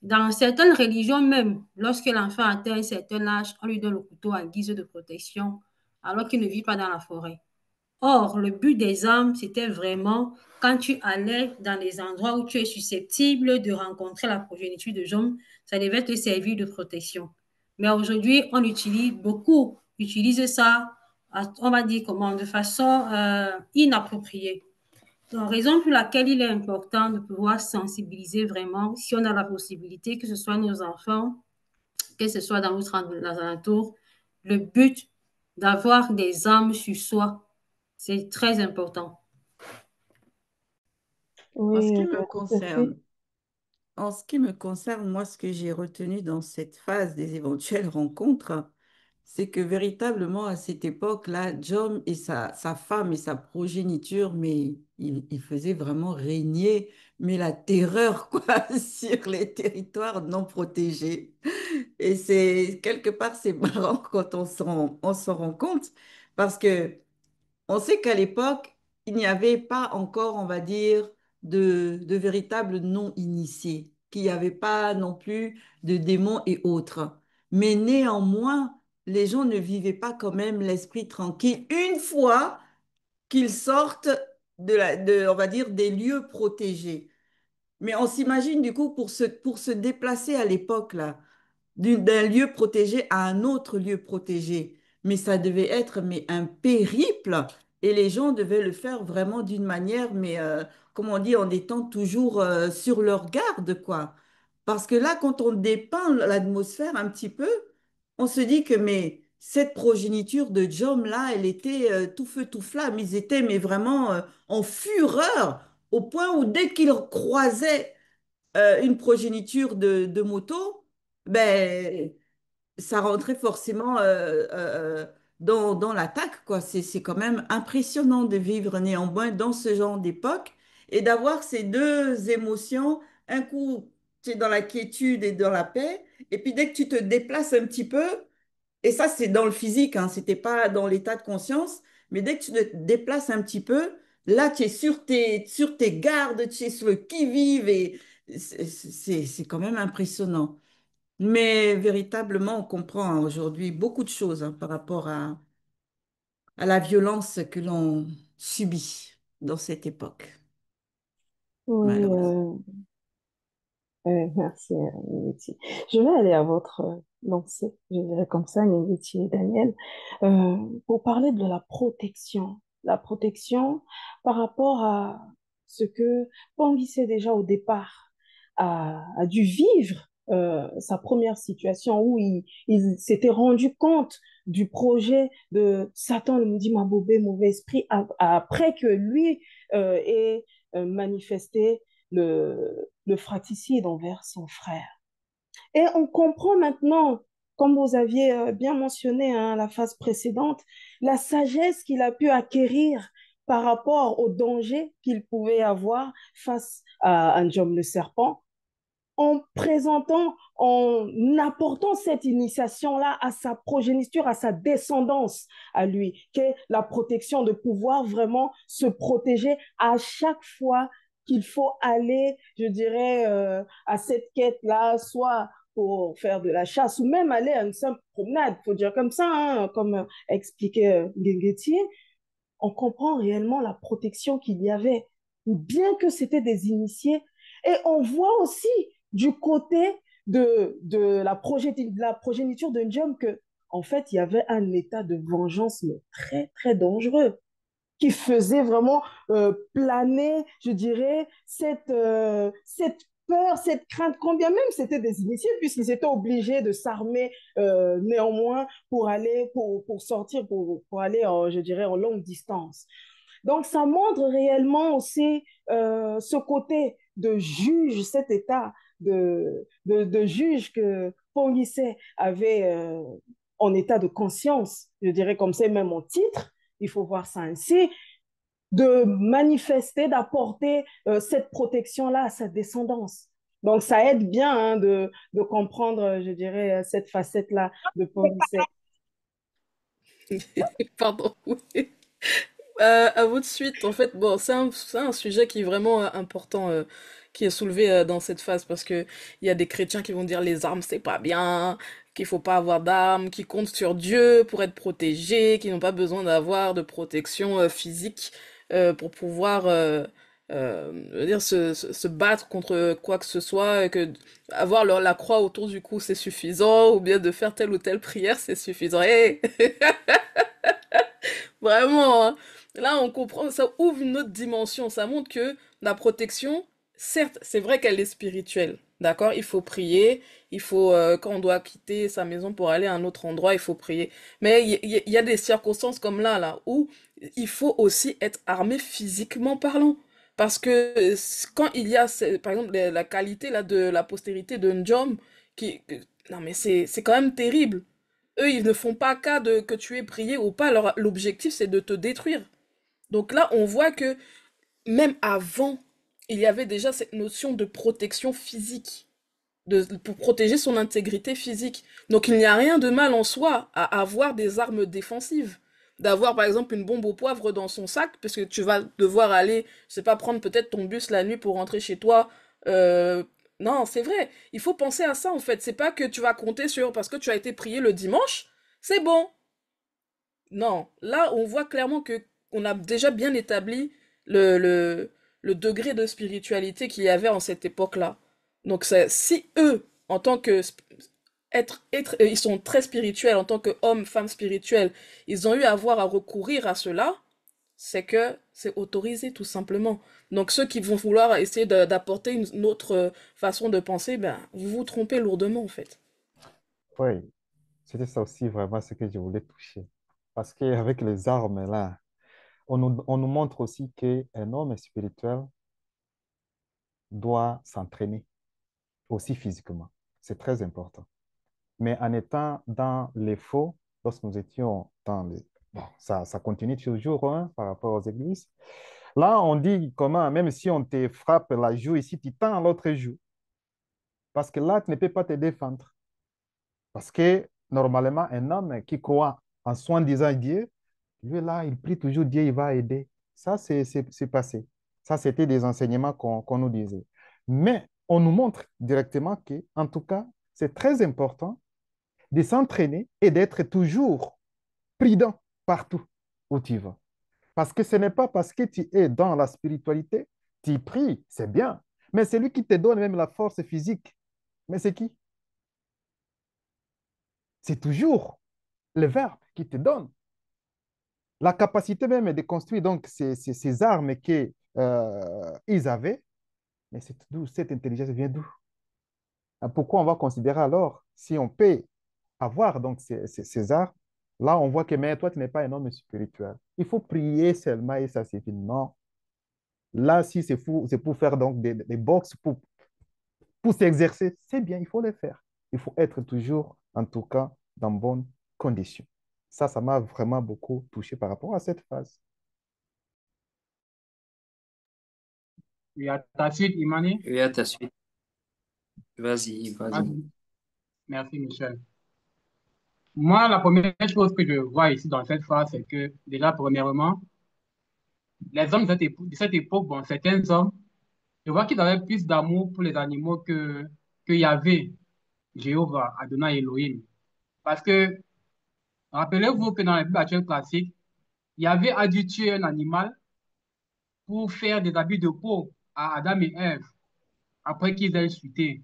Dans certaines religions même, lorsque l'enfant atteint un certain âge, on lui donne le couteau en guise de protection alors qu'il ne vit pas dans la forêt. Or, le but des armes, c'était vraiment quand tu allais dans les endroits où tu es susceptible de rencontrer la progéniture de Job, ça devait te servir de protection. Mais aujourd'hui, beaucoup utilisent ça, on va dire comment, de façon inappropriée. Donc, raison pour laquelle il est important de pouvoir sensibiliser vraiment, si on a la possibilité, que ce soit nos enfants, que ce soit dans notre alentour, le but d'avoir des armes sur soi, c'est très important. En ce Oui, qui je me vois tout à fait. concerne, En ce qui me concerne, moi, ce que j'ai retenu dans cette phase des éventuelles rencontres, c'est que véritablement, à cette époque-là, John et sa femme et sa progéniture, mais il faisait vraiment régner, mais la terreur, quoi, sur les territoires non protégés. Et c'est, quelque part, c'est marrant quand on s'en rend compte, parce que on sait qu'à l'époque, il n'y avait pas encore, on va dire, de véritables non-initiés, qu'il n'y avait pas non plus de démons et autres. Mais néanmoins, les gens ne vivaient pas quand même l'esprit tranquille une fois qu'ils sortent on va dire, des lieux protégés. Mais on s'imagine du coup pour se déplacer à l'époque là, d'un lieu protégé à un autre lieu protégé. Mais ça devait être mais un périple. et les gens devaient le faire vraiment d'une manière, mais comme on dit, en étant toujours sur leur garde, quoi. Parce que là, quand on dépeint l'atmosphère un petit peu, on se dit que mais cette progéniture de John là, elle était tout feu tout flamme. Ils étaient mais vraiment en fureur au point où dès qu'ils croisaient une progéniture de moto, ben ça rentrait forcément dans l'attaque, quoi. C'est quand même impressionnant de vivre néanmoins dans ce genre d'époque et d'avoir ces deux émotions. Un coup, tu es dans la quiétude et dans la paix, et puis dès que tu te déplaces un petit peu, et ça c'est dans le physique, hein, c'était pas dans l'état de conscience, mais dès que tu te déplaces un petit peu, là tu es sur tes gardes, tu es sur le qui-vive, et c'est quand même impressionnant. Mais véritablement, on comprend hein, aujourd'hui beaucoup de choses hein, par rapport à la violence que l'on subit dans cette époque, Oui, malheureusement. merci, Nénétie. Je vais aller à votre lancée, je dirais comme ça, Nénétie et Daniel, pour parler de la protection. La protection par rapport à ce que Tanguy sait déjà au départ, a dû vivre sa première situation où il s'était rendu compte du projet de Satan, le maudit Mabobé, mauvais esprit, après que lui ait manifesté le fratricide envers son frère. Et on comprend maintenant, comme vous aviez bien mentionné hein, la phase précédente, la sagesse qu'il a pu acquérir par rapport au danger qu'il pouvait avoir face à Anjom le serpent, en présentant, en apportant cette initiation-là à sa progéniture, à sa descendance, à lui, qu'est la protection, de pouvoir vraiment se protéger à chaque fois qu'il faut aller, je dirais, à cette quête-là, soit pour faire de la chasse ou même aller à une simple promenade, faut dire comme ça, hein, comme expliquait Guinguetier, on comprend réellement la protection qu'il y avait, bien que c'était des initiés. Et on voit aussi du côté de la progéniture de Njom que, en fait, il y avait un état de vengeance mais très, très dangereux qui faisait vraiment planer, je dirais, cette peur, cette crainte, quand bien même c'était des initiés, puisqu'ils étaient obligés de s'armer néanmoins pour aller, pour sortir, pour aller, je dirais, en longue distance. Donc, ça montre réellement aussi ce côté de juge, cet état de juge que Ponguissé avait en état de conscience, je dirais comme c'est même en titre, il faut voir ça ainsi, de manifester, d'apporter cette protection-là à sa descendance. Donc, ça aide bien hein, de comprendre, je dirais, cette facette-là de Ponguissé. Pardon, oui. À votre suite, en fait, bon, c'est un sujet qui est vraiment important, qui est soulevé dans cette phase, parce que il y a des chrétiens qui vont dire les armes c'est pas bien, qu'il faut pas avoir d'armes, qui comptent sur Dieu pour être protégés, qui n'ont pas besoin d'avoir de protection physique pour pouvoir, je veux dire, se battre contre quoi que ce soit, et que avoir la croix autour du cou c'est suffisant, ou bien de faire telle ou telle prière c'est suffisant. Hey Vraiment, hein. Là, on comprend, ça ouvre une autre dimension. Ça montre que la protection, certes, c'est vrai qu'elle est spirituelle. D'accord? Il faut prier. Il faut, quand on doit quitter sa maison pour aller à un autre endroit, il faut prier. Mais il y a des circonstances comme là, où il faut aussi être armé physiquement parlant. Parce que quand il y a, par exemple, la qualité là, de la postérité de Njom, non mais c'est quand même terrible. Eux, ils ne font pas cas de que tu aies prié ou pas. L'objectif, c'est de te détruire. Donc là, on voit que même avant, il y avait déjà cette notion de protection physique, pour protéger son intégrité physique. Donc il n'y a rien de mal en soi à avoir des armes défensives. D'avoir par exemple une bombe au poivre dans son sac, parce que tu vas devoir aller, je sais pas, prendre peut-être ton bus la nuit pour rentrer chez toi. euh, Non, c'est vrai. Il faut penser à ça en fait. C'est pas que tu vas compter sur parce que tu as été prié le dimanche, c'est bon. Non, là, on voit clairement que on a déjà bien établi le, le, le degré de spiritualité qu'il y avait en cette époque-là. Donc, si eux, en tant que ils sont très spirituels en tant qu'hommes, femmes spirituels, ils ont eu à avoir à recourir à cela, c'est que c'est autorisé tout simplement. Donc ceux qui vont vouloir essayer d'apporter une autre façon de penser, ben, vous vous trompez lourdement en fait. Oui, c'était ça aussi vraiment ce que je voulais toucher. Parce qu'avec les armes, là, on nous montre aussi qu'un homme spirituel doit s'entraîner aussi physiquement. C'est très important. Mais en étant dans les faux, lorsque nous étions dans les... Bon, ça continue toujours hein, par rapport aux églises. Là, on dit comment, même si on te frappe la joue ici, tu tends l'autre joue. Parce que là, tu ne peux pas te défendre. Parce que normalement, un homme qui croit en soi-disant Dieu, lui là, il prie toujours Dieu, il va aider. Ça, c'est passé. Ça, c'était des enseignements qu'on nous disait. Mais on nous montre directement que, en tout cas, c'est très important de s'entraîner et d'être toujours prudent partout où tu vas. Parce que ce n'est pas parce que tu es dans la spiritualité, tu pries, c'est bien. Mais celui qui te donne même la force physique, mais c'est qui? C'est toujours le Verbe qui te donne la capacité même de construire donc ces armes qu'ils avaient. Mais d'où cette intelligence vient d'où? Pourquoi on va considérer alors, si on peut avoir donc ces armes, là on voit que mais toi tu n'es pas un homme spirituel. Il faut prier seulement et ça suffit. Non. Là, si c'est fou, c'est pour faire donc des box, pour s'exercer, c'est bien, il faut le faire. Il faut être toujours, en tout cas, dans bonnes conditions. Ça m'a vraiment beaucoup touché par rapport à cette phase. Et à ta suite, Imani. Oui, à ta suite. Vas-y, Ah, vas-y. merci, Michel. Moi, la première chose que je vois ici dans cette phrase, c'est que, déjà, premièrement, les hommes de cette époque, bon, certains hommes, je vois qu'ils avaient plus d'amour pour les animaux que Yahvé, Jéhovah, Adonai Elohim. Parce que, rappelez-vous que dans la Bible actuelle classique, Yahvé a dû tuer un animal pour faire des habits de peau à Adam et Ève après qu'ils aient chuté.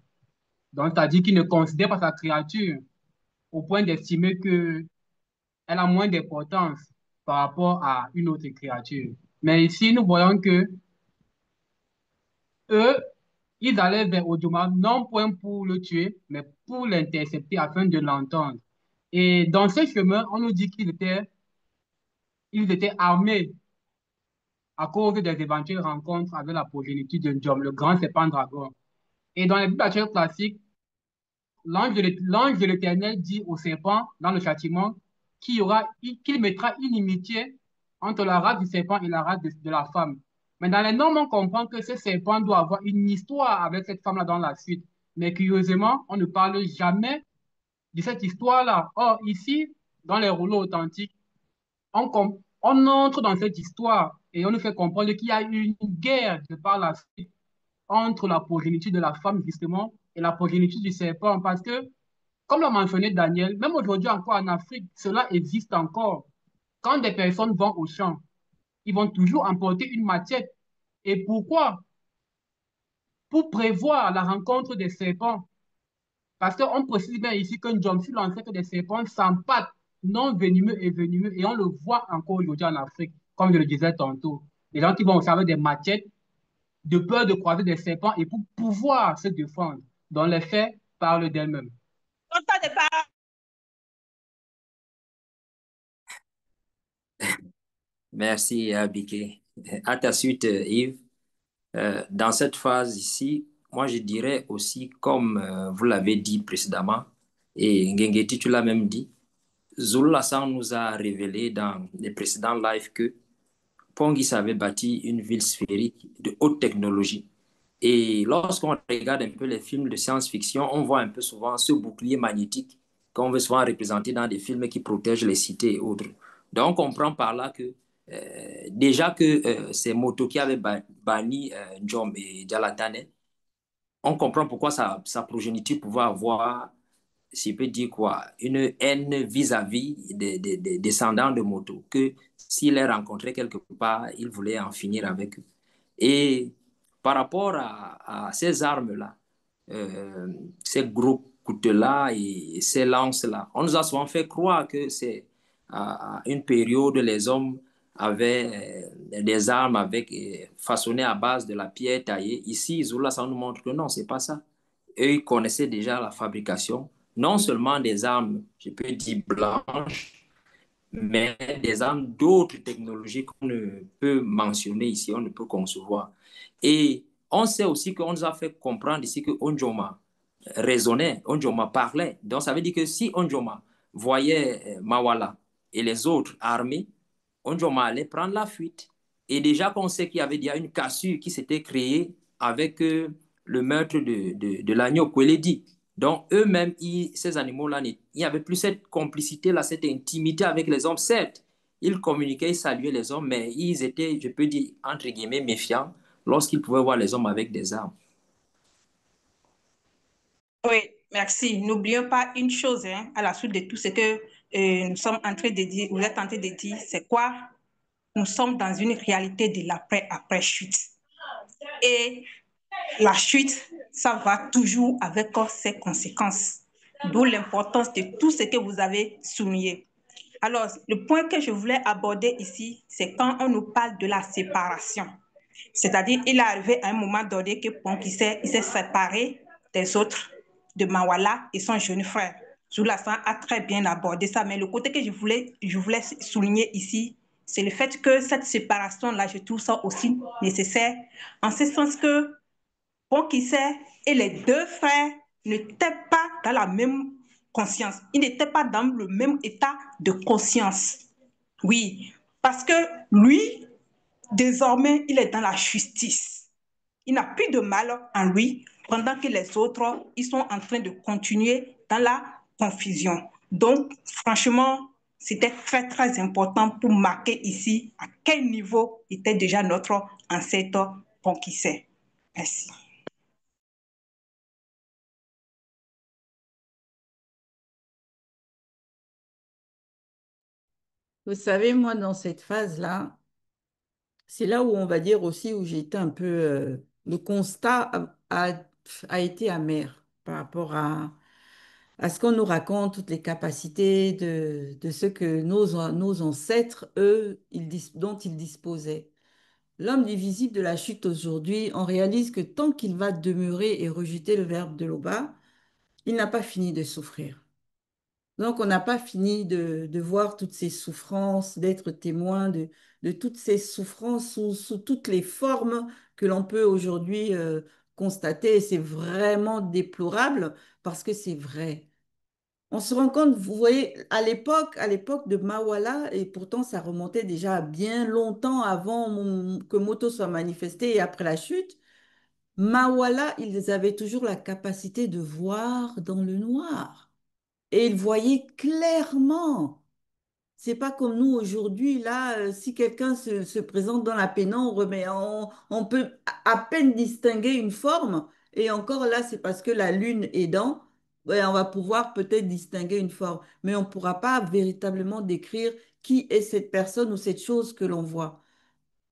Donc, c'est-à-dire qu'il ne considère pas sa créature au point d'estimer qu'elle a moins d'importance par rapport à une autre créature. Mais ici, nous voyons que eux, ils allaient vers Oduma, non point pour le tuer, mais pour l'intercepter afin de l'entendre. Et dans ce chemin, on nous dit ils étaient armés à cause des éventuelles rencontres avec la progéniture de Ndiom, le grand serpent dragon. Et dans les Bibles classiques, l'ange de l'Éternel dit au serpent dans le châtiment qu'il mettra inimitié entre la race du serpent et la race de la femme. Mais dans les normes, on comprend que ce serpent doit avoir une histoire avec cette femme-là dans la suite. Mais curieusement, on ne parle jamais de cette histoire-là. Or, ici, dans les rouleaux authentiques, on entre dans cette histoire et on nous fait comprendre qu'il y a eu une guerre de par la suite entre la progéniture de la femme, justement, et la progéniture du serpent. Parce que, comme l'a mentionné Daniel, même aujourd'hui encore en Afrique, cela existe encore. Quand des personnes vont au champ, ils vont toujours emporter une machette. Et pourquoi? Pour prévoir la rencontre des serpents. Parce qu'on précise bien ici qu'un John fut l'ancêtre des serpents sans pattes, non venimeux et venimeux. Et on le voit encore aujourd'hui en Afrique, comme je le disais tantôt. Les gens qui vont observer des machettes de peur de croiser des serpents et pour pouvoir se défendre. Dans les faits, parlent d'elles-mêmes. Merci, Abike. À ta suite, Yves. Dans cette phase ici, moi je dirais aussi, comme vous l'avez dit précédemment, et Ngengeti, tu l'as même dit, Zulu Lassan nous a révélé dans les précédents lives que Pongis avait bâti une ville sphérique de haute technologie. Et lorsqu'on regarde un peu les films de science-fiction, on voit un peu souvent ce bouclier magnétique qu'on veut souvent représenter dans des films qui protègent les cités et autres. Donc, on comprend par là que déjà que ces motos qui avaient banni Njom et Djalatane, on comprend pourquoi sa progéniture pouvait avoir, si je peux dire quoi, une haine vis-à-vis des descendants de motos, que s'il les rencontrait quelque part, il voulait en finir avec eux. Et par rapport à ces armes-là, ces gros couteaux-là et ces lances-là, on nous a souvent fait croire que c'est à une période où les hommes avaient des armes façonnées à base de la pierre taillée. Ici, Zola, ça nous montre que non, c'est pas ça. Eux, ils connaissaient déjà la fabrication, non seulement des armes, je peux dire blanches, mais des armes d'autres technologies qu'on ne peut mentionner ici, on ne peut concevoir. Et on sait aussi qu'on nous a fait comprendre ici que Onjoma raisonnait, Onjoma parlait. Donc ça veut dire que si Onjoma voyait Mawala et les autres armés, Onjoma allait prendre la fuite. Et déjà qu'on sait qu'il y avait déjà une cassure qui s'était créée avec le meurtre de l'agneau Kweledi. Donc, eux-mêmes, ces animaux-là, il n'y avait plus cette complicité-là, cette intimité avec les hommes. Certes, ils communiquaient, ils saluaient les hommes, mais ils étaient, je peux dire, entre guillemets, méfiants lorsqu'ils pouvaient voir les hommes avec des armes. Oui, merci. N'oublions pas une chose, hein, à la suite de tout ce que nous sommes en train de dire, vous êtes en train de dire, c'est quoi? Nous sommes dans une réalité de l'après-chute. Et la chute, ça va toujours avec ses conséquences. D'où l'importance de tout ce que vous avez souligné. Alors, le point que je voulais aborder ici, c'est quand on nous parle de la séparation. C'est-à-dire, il est arrivé à un moment donné que il s'est séparé des autres, de Mawala et son jeune frère. Zoulasan a très bien abordé ça, mais le côté que je voulais souligner ici, c'est le fait que cette séparation-là, je trouve ça aussi nécessaire, en ce sens que Bonkissé et les deux frères n'étaient pas dans la même conscience. Ils n'étaient pas dans le même état de conscience. Oui, parce que lui, désormais, il est dans la justice. Il n'a plus de mal en lui, pendant que les autres, ils sont en train de continuer dans la confusion. Donc, franchement, c'était très, très important pour marquer ici à quel niveau était déjà notre ancêtre Bonkissé. Merci. Vous savez, moi, dans cette phase-là, c'est là où on va dire aussi où j'ai été un peu... le constat a été amer par rapport à ce qu'on nous raconte, toutes les capacités de ce que nos ancêtres, eux, dont ils disposaient. L'homme divisible de la chute aujourd'hui, on réalise que tant qu'il va demeurer et rejeter le verbe de l'Oba, il n'a pas fini de souffrir. Donc, on n'a pas fini de voir toutes ces souffrances, d'être témoin de toutes ces souffrances sous toutes les formes que l'on peut aujourd'hui constater. Et c'est vraiment déplorable parce que c'est vrai. On se rend compte, vous voyez, à l'époque de Mawala, et pourtant ça remontait déjà bien longtemps avant que Moto soit manifesté et après la chute, Mawala, ils avaient toujours la capacité de voir dans le noir. Et ils voyaient clairement. C'est pas comme nous aujourd'hui, là, si quelqu'un se présente dans la pénombre, mais on peut à peine distinguer une forme. Et encore là, c'est parce que la lune aidant, ouais, on va pouvoir peut-être distinguer une forme. Mais on ne pourra pas véritablement décrire qui est cette personne ou cette chose que l'on voit.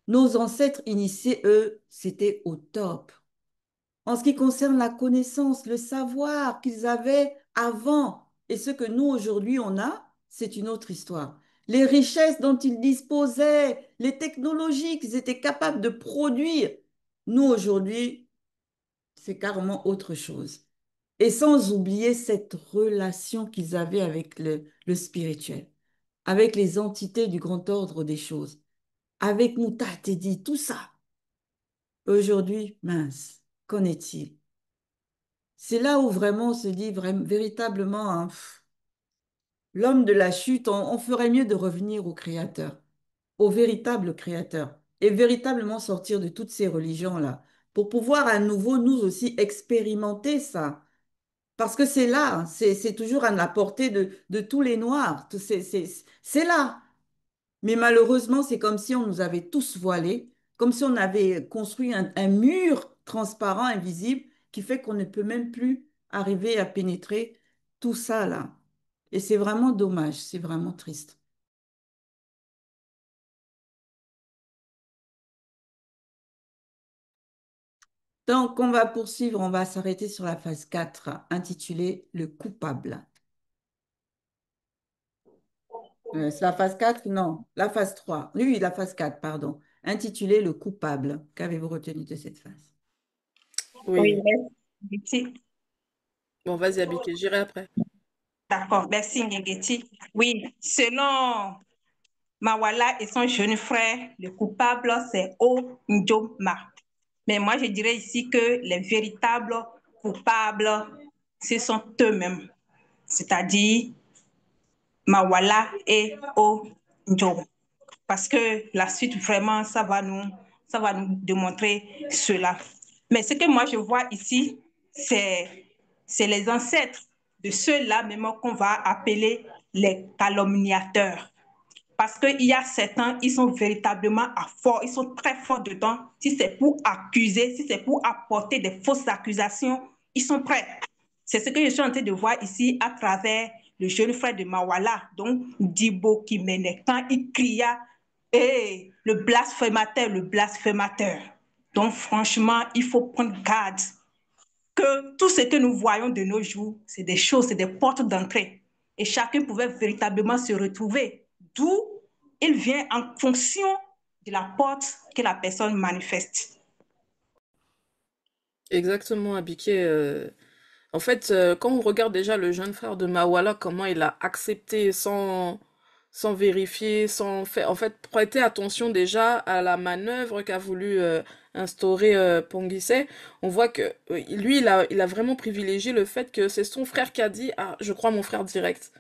Nos ancêtres initiés, eux, c'était au top. En ce qui concerne la connaissance, le savoir qu'ils avaient avant et ce que nous aujourd'hui on a, c'est une autre histoire. Les richesses dont ils disposaient, les technologies qu'ils étaient capables de produire, nous aujourd'hui, c'est carrément autre chose. Et sans oublier cette relation qu'ils avaient avec le spirituel, avec les entités du grand ordre des choses, avec Moutatedi, tout ça. Aujourd'hui, mince, qu'en est-il? C'est là où vraiment on se dit véritablement, hein, l'homme de la chute, on ferait mieux de revenir au Créateur, au véritable Créateur, et véritablement sortir de toutes ces religions-là, pour pouvoir à nouveau nous aussi expérimenter ça. Parce que c'est là, hein, c'est toujours à la portée de tous les Noirs, c'est là. Mais malheureusement, c'est comme si on nous avait tous voilés, comme si on avait construit un mur transparent, invisible, qui fait qu'on ne peut même plus arriver à pénétrer tout ça là. Et c'est vraiment dommage, c'est vraiment triste. Donc, on va poursuivre, on va s'arrêter sur la phase 4, intitulée Le coupable. C'est la phase 4. Non, la phase 3. Oui, la phase 4, pardon. Intitulée Le coupable. Qu'avez-vous retenu de cette phase? Oui, Oui. merci. Bon, vas-y, Abike, j'irai après. D'accord, merci Ngegeti. Oui, selon Mawala et son jeune frère, le coupable, c'est O Njoma. Mais moi, je dirais ici que les véritables coupables, ce sont eux-mêmes, c'est-à-dire Mawala et O Njoma. Parce que la suite, vraiment, ça va nous démontrer cela. Mais ce que moi, je vois ici, c'est les ancêtres de ceux-là même qu'on va appeler les calomniateurs. Parce qu'il y a certains, ils sont véritablement à fort, ils sont très forts dedans. Si c'est pour accuser, si c'est pour apporter des fausses accusations, ils sont prêts. C'est ce que je suis en train de voir ici à travers le jeune frère de Mawala, donc Dibo Kimene, quand il cria hey, le blasphémateur, le blasphémateur. Donc franchement, il faut prendre garde que tout ce que nous voyons de nos jours, c'est des choses, c'est des portes d'entrée. Et chacun pouvait véritablement se retrouver. D'où il vient en fonction de la porte que la personne manifeste. Exactement, Abike. En fait, quand on regarde déjà le jeune frère de Mawala, comment il a accepté sans vérifier, sans faire, en fait, prêter attention déjà à la manœuvre qu'a voulu instaurer Ponguissé, on voit que lui, il a vraiment privilégié le fait que c'est son frère qui a dit, ah, je crois mon frère direct.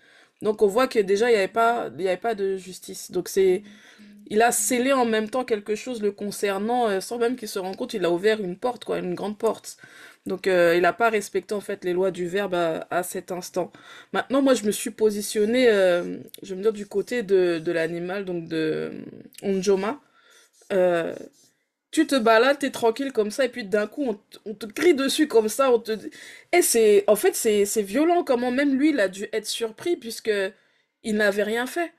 Donc on voit que déjà, il y avait pas de justice. Donc il a scellé en même temps quelque chose le concernant, sans même qu'il se rende compte, il a ouvert une porte, quoi, une grande porte. Donc il n'a pas respecté en fait les lois du verbe à cet instant. Maintenant, moi je me suis positionnée, je vais me dire du côté de l'animal, donc de Onjoma. Euh, Tu te balades, t'es tranquille comme ça, et puis d'un coup on te crie dessus comme ça, on te... Et en fait c'est violent comment même lui il a dû être surpris puisque il n'avait rien fait.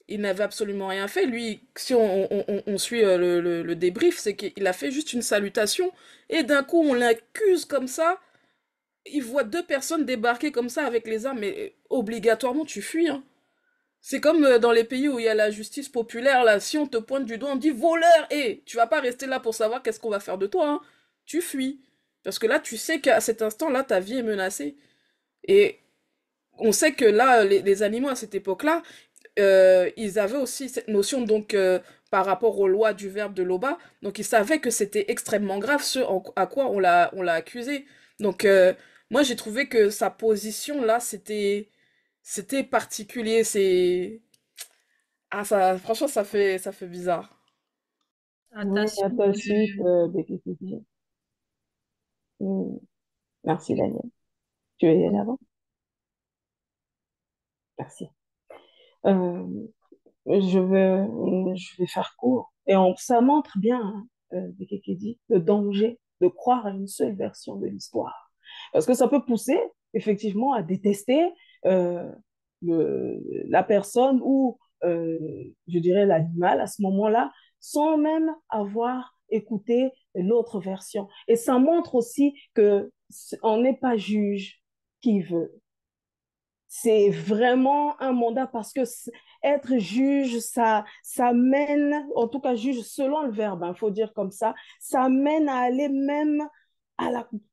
Il n'avait absolument rien fait. Lui, si on suit le débrief, c'est qu'il a fait juste une salutation. Et d'un coup, on l'accuse comme ça. Il voit deux personnes débarquer comme ça avec les armes. Mais obligatoirement, tu fuis, hein. C'est comme dans les pays où il y a la justice populaire, là. Si on te pointe du doigt, on dit voleur. Et tu vas pas rester là pour savoir qu'est-ce qu'on va faire de toi, hein. Tu fuis. Parce que là, tu sais qu'à cet instant-là, ta vie est menacée. Et on sait que là, les animaux à cette époque-là, ils avaient aussi cette notion donc par rapport aux lois du verbe de Loba, donc ils savaient que c'était extrêmement grave ce à quoi on l'a accusé. Donc moi j'ai trouvé que sa position là c'était particulier, c'est ah ça franchement ça fait bizarre. Oui, à Attention, ta suite, Bekekezi. Hmm, merci, Daniel. Tu es là-bas? Merci. Euh, je vais faire court. Et ça montre bien, hein, Bekekezi, le danger de croire à une seule version de l'histoire. Parce que ça peut pousser, effectivement, à détester euh, la personne ou, je dirais, l'animal à ce moment-là, sans même avoir écouté l'autre version. Et ça montre aussi que on n'est pas juge qui veut. C'est vraiment un mandat parce que être juge, ça mène, en tout cas juge selon le verbe, il faut dire comme ça mène à aller même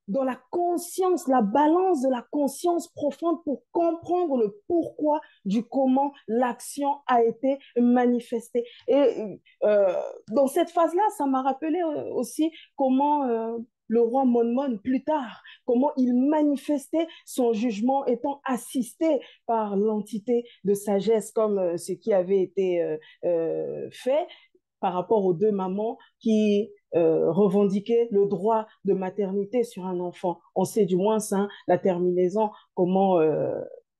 dans la conscience, la balance de la conscience profonde pour comprendre le pourquoi du comment l'action a été manifestée. Et dans cette phase-là, ça m'a rappelé aussi comment le roi Monmon, plus tard, comment il manifestait son jugement étant assisté par l'entité de sagesse, comme ce qui avait été fait par rapport aux deux mamans qui revendiquaient le droit de maternité sur un enfant. On sait du moins hein, la terminaison, comment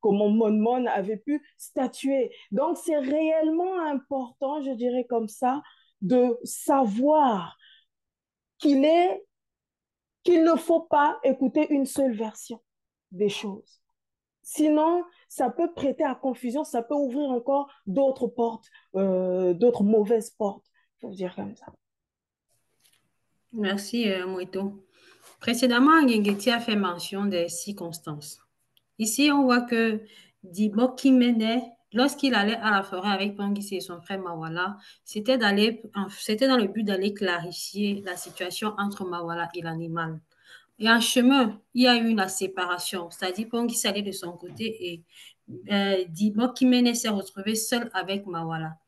Mon Mon avait pu statuer. Donc c'est réellement important, je dirais comme ça, de savoir qu'il est qu'il ne faut pas écouter une seule version des choses. Sinon, ça peut prêter à confusion, ça peut ouvrir encore d'autres portes, d'autres mauvaises portes, il faut dire comme ça. merci Moito. Précédemment, Ngengeti a fait mention des circonstances. Ici, on voit que Dibo Kimene lorsqu'il allait à la forêt avec Pangisi et son frère Mawala, c'était dans le but d'aller clarifier la situation entre Mawala et l'animal. Et en chemin, il y a eu la séparation, c'est-à-dire Pangisi allait de son côté et Dibo Kimene s'est retrouvé seul avec Mawala.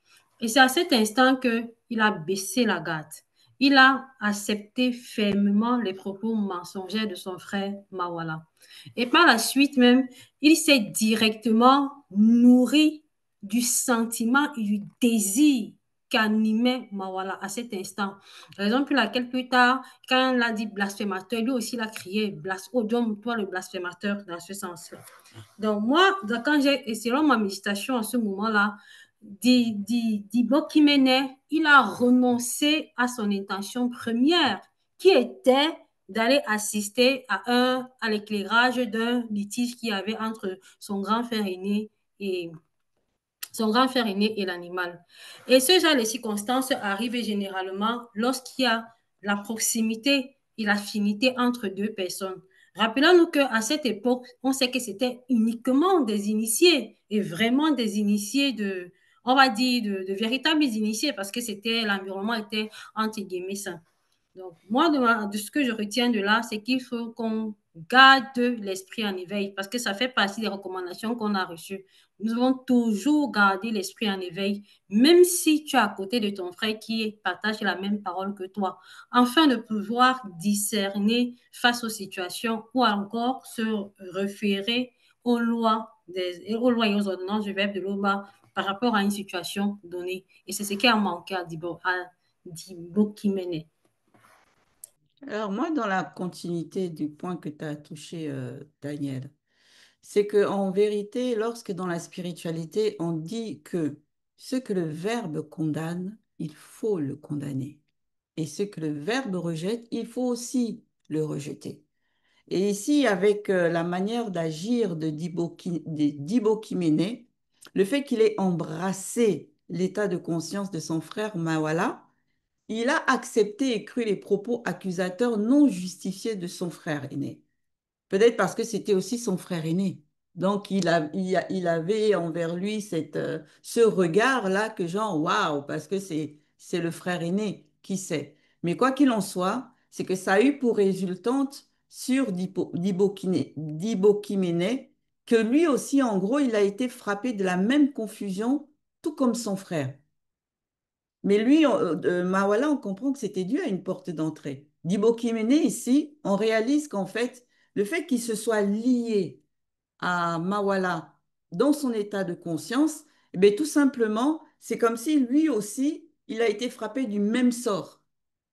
Et c'est à cet instant qu'il a baissé la garde. Il a accepté fermement les propos mensongers de son frère Mawala. Et par la suite même, il s'est directement nourri du sentiment et du désir qu'animait Mawala à cet instant. Raison pour laquelle plus tard, quand il a dit blasphémateur, lui aussi il a crié oh Dieu, toi le blasphémateur dans ce sens-là. Donc moi, et selon ma méditation à ce moment-là, Dibo Kimene, il a renoncé à son intention première, qui était d'aller assister à l'éclairage d'un litige qu'il y avait entre son grand frère aîné et l'animal. Et ce genre de circonstances arrivent généralement lorsqu'il y a la proximité et l'affinité entre deux personnes. Rappelons-nous qu'à cette époque, on sait que c'était uniquement des initiés et vraiment des initiés on va dire, de véritables initiés parce que l'environnement était entre guillemets sain. Donc, moi, de ce que je retiens de là, c'est qu'il faut qu'on garde l'esprit en éveil parce que ça fait partie des recommandations qu'on a reçues. Nous devons toujours garder l'esprit en éveil, même si tu es à côté de ton frère qui partage la même parole que toi, afin de pouvoir discerner face aux situations ou encore se référer aux lois, et aux ordonnances du verbe de l'OMA par rapport à une situation donnée. Et c'est ce qui a manqué à Dibo Kimene. Alors moi, dans la continuité du point que tu as touché, Daniel, c'est que en vérité, lorsque dans la spiritualité, on dit que ce que le Verbe condamne, il faut le condamner. Et ce que le Verbe rejette, il faut aussi le rejeter. Et ici, avec la manière d'agir de Dibo Kimene, le fait qu'il ait embrassé l'état de conscience de son frère Mawala, il a accepté et cru les propos accusateurs non justifiés de son frère aîné. Peut-être parce que c'était aussi son frère aîné. Donc, il avait envers lui ce regard-là que genre, waouh, parce que c'est le frère aîné qui sait. Mais quoi qu'il en soit, c'est que ça a eu pour résultante sur Dibo Kimene que lui aussi, en gros, il a été frappé de la même confusion, tout comme son frère. Mais lui, Mawala, on comprend que c'était dû à une porte d'entrée. Dibo Kimene, ici, on réalise qu'en fait, le fait qu'il se soit lié à Mawala dans son état de conscience, eh bien, tout simplement, c'est comme si lui aussi, il a été frappé du même sort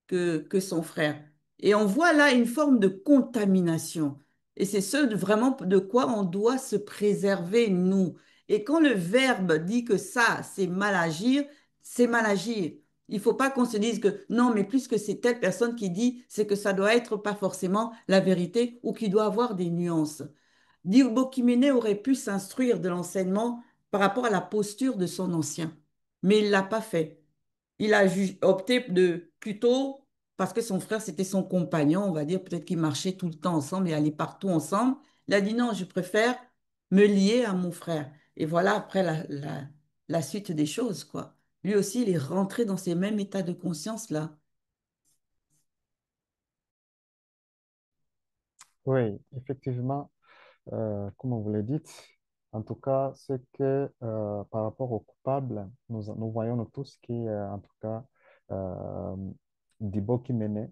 que son frère. Et on voit là une forme de contamination. Et c'est vraiment de quoi on doit se préserver, nous. Et quand le verbe dit que ça, c'est mal agir, c'est mal agir. Il ne faut pas qu'on se dise que non, mais plus que c'est telle personne qui dit, c'est que ça doit être pas forcément la vérité ou qu'il doit avoir des nuances. Bokimene aurait pu s'instruire de l'enseignement par rapport à la posture de son ancien, mais il ne l'a pas fait. Il a opté de plutôt, parce que son frère, c'était son compagnon, on va dire, peut-être qu'ils marchaient tout le temps ensemble et allaient partout ensemble. Il a dit non, je préfère me lier à mon frère. Et voilà après la suite des choses, quoi. Lui aussi, il est rentré dans ces mêmes états de conscience-là. Oui, effectivement, comme vous le dites, en tout cas, c'est que par rapport aux coupables, nous voyons nous tous qui, en tout cas, euh, Dibo Kimene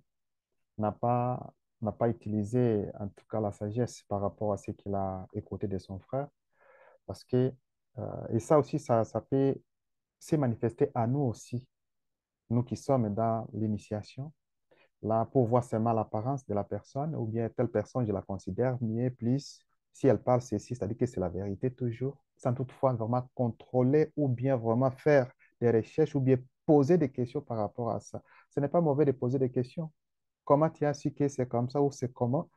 n'a pas, n'a pas utilisé, en tout cas, la sagesse par rapport à ce qu'il a écouté de son frère. Parce que, et ça aussi, ça peut se manifester à nous aussi, nous qui sommes dans l'initiation. Là, pour voir seulement l'apparence de la personne, ou bien telle personne, je la considère mieux, plus, si elle parle ceci, c'est-à-dire que c'est la vérité toujours, sans toutefois vraiment contrôler ou bien vraiment faire des recherches ou bien poser des questions par rapport à ça. Ce n'est pas mauvais de poser des questions. Comment tu as su que c'est comme ça ou c'est comment?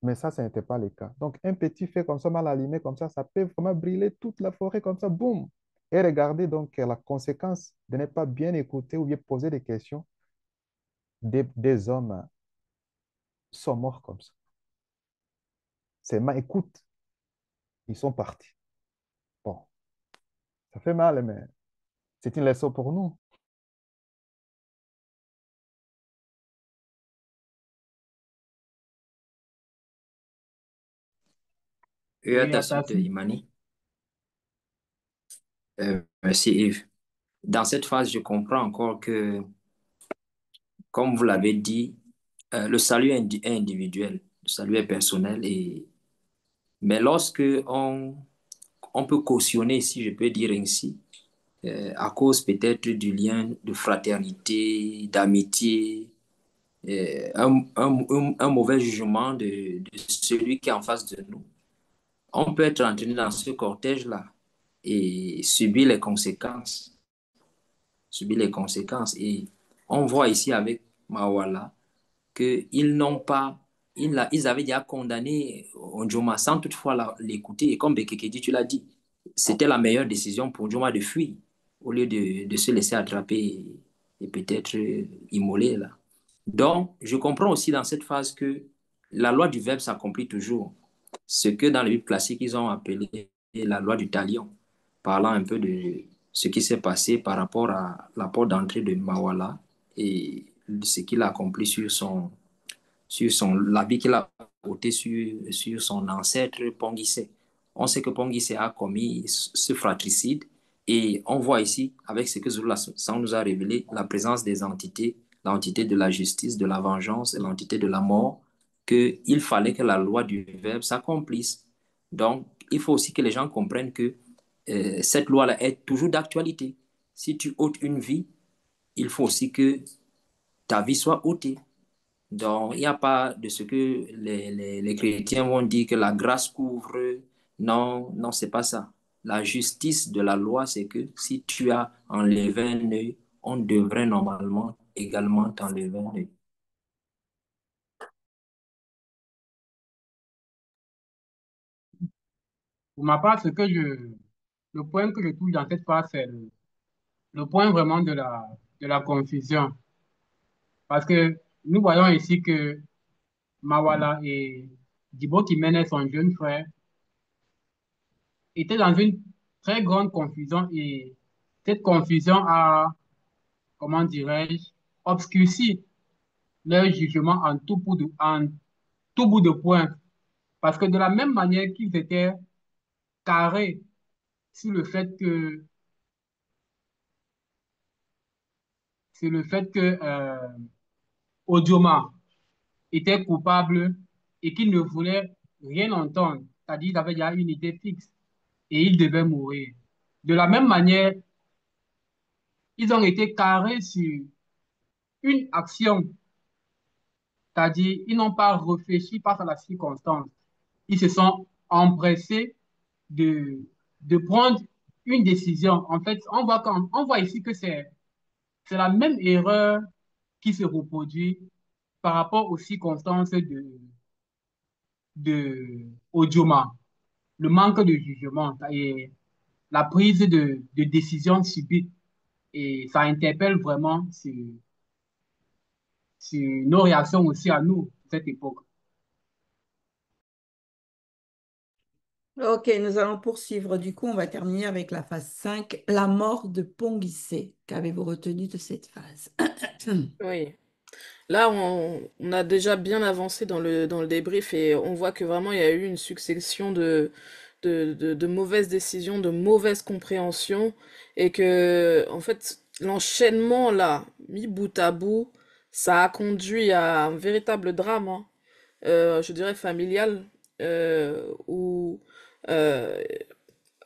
Mais ça n'était pas le cas. Donc, un petit fait comme ça, mal allumé comme ça peut vraiment brûler toute la forêt comme ça, boum. Et regardez donc la conséquence de ne pas bien écouter ou bien poser des questions. Des hommes sont morts comme ça. Seulement, écoute, ils sont partis. Bon, Ça fait mal, mais c'est une leçon pour nous. Et à Oui, ta à ta suite, suite. Imani. Merci Yves. Dans cette phase, je comprends encore que, comme vous l'avez dit, le salut est individuel, le salut est personnel. Mais lorsque on peut cautionner, si je peux dire ainsi, à cause peut-être du lien de fraternité, d'amitié, un mauvais jugement de celui qui est en face de nous, on peut être entraîné dans ce cortège-là et subir les conséquences. Subir les conséquences. Et on voit ici avec Mawala qu'ils n'ont pas, ils avaient déjà condamné Ondjoma sans toutefois l'écouter. Et comme Bekekedi, tu l'as dit, c'était la meilleure décision pour Ondjoma de fuir au lieu de se laisser attraper et peut-être immoler là. Donc, je comprends aussi dans cette phase que la loi du verbe s'accomplit toujours. Ce que dans les Bibles classiques, ils ont appelé la loi du talion, parlant un peu de ce qui s'est passé par rapport à la porte d'entrée de Mawala et ce qu'il a accompli sur l'habit qu'il a porté sur son ancêtre Ponguissé. On sait que Ponguissé a commis ce fratricide et on voit ici, avec ce que Zula nous a révélé, la présence des entités, l'entité de la justice, de la vengeance et l'entité de la mort, qu'il fallait que la loi du verbe s'accomplisse. Donc, il faut aussi que les gens comprennent que cette loi-là est toujours d'actualité. Si tu ôtes une vie, il faut aussi que ta vie soit ôtée. Donc, il n'y a pas de ce que les chrétiens vont dire que la grâce couvre. Non, non, c'est pas ça. La justice de la loi, c'est que si tu as enlevé un œil, on devrait normalement également t'enlever un œil. Pour ma part, le point que je touche dans cette phase, c'est le point vraiment de la confusion. Parce que nous voyons ici que Mawala et Djibo Kiménez, son jeune frère, étaient dans une très grande confusion et cette confusion a, comment dirais-je, obscurci leur jugement en tout bout de point. Parce que de la même manière qu'ils étaient carrés sur le fait que, sur le fait que Odioma était coupable et qu'il ne voulait rien entendre, c'est-à-dire qu'il avait déjà une idée fixe et il devait mourir. De la même manière, ils ont été carrés sur une action, c'est-à-dire ils n'ont pas réfléchi face à la circonstance. Ils se sont empressés de, de prendre une décision. En fait, on voit ici que c'est la même erreur qui se reproduit par rapport aux circonstances de Odioma, le manque de jugement et la prise de décision subite. Et ça interpelle vraiment sur nos réactions aussi à nous, cette époque. Ok, nous allons poursuivre. Du coup, on va terminer avec la phase 5, la mort de Ponguissé. Qu'avez-vous retenu de cette phase? Oui. Là, on a déjà bien avancé dans le débrief et on voit que vraiment il y a eu une succession de mauvaises décisions, de mauvaises compréhensions et que, en fait, l'enchaînement là, mis bout à bout, ça a conduit à un véritable drame, hein, je dirais familial, où euh,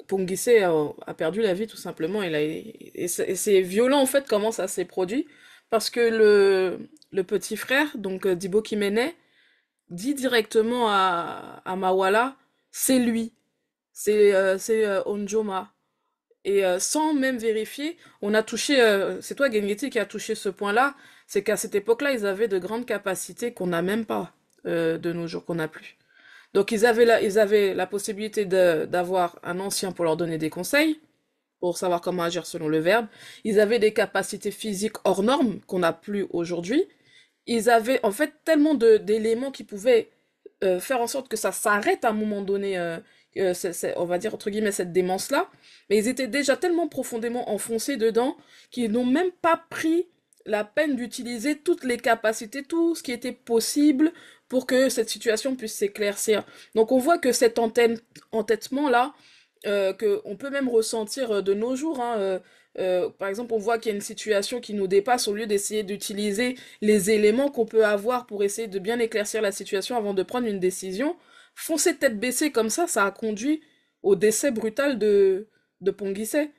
Ponguissé a perdu la vie tout simplement. Et c'est violent en fait comment ça s'est produit parce que le petit frère, donc Dibo Kimene, dit directement à Mawala, c'est lui, c'est Onjoma. Et sans même vérifier, on a touché, c'est toi Gengeti qui a touché ce point-là, c'est qu'à cette époque-là, ils avaient de grandes capacités qu'on n'a même pas de nos jours, qu'on n'a plus. Donc ils avaient la possibilité d'avoir un ancien pour leur donner des conseils, pour savoir comment agir selon le verbe. Ils avaient des capacités physiques hors normes qu'on n'a plus aujourd'hui. Ils avaient en fait tellement d'éléments qui pouvaient faire en sorte que ça s'arrête à un moment donné. on va dire entre guillemets cette démence-là, mais ils étaient déjà tellement profondément enfoncés dedans qu'ils n'ont même pas pris la peine d'utiliser toutes les capacités, tout ce qui était possible pour que cette situation puisse s'éclaircir. Donc on voit que cet entêtement-là, que on peut même ressentir de nos jours, hein, par exemple, on voit qu'il y a une situation qui nous dépasse, au lieu d'essayer d'utiliser les éléments qu'on peut avoir pour essayer de bien éclaircir la situation avant de prendre une décision, foncer tête baissée comme ça a conduit au décès brutal de Ponguisset.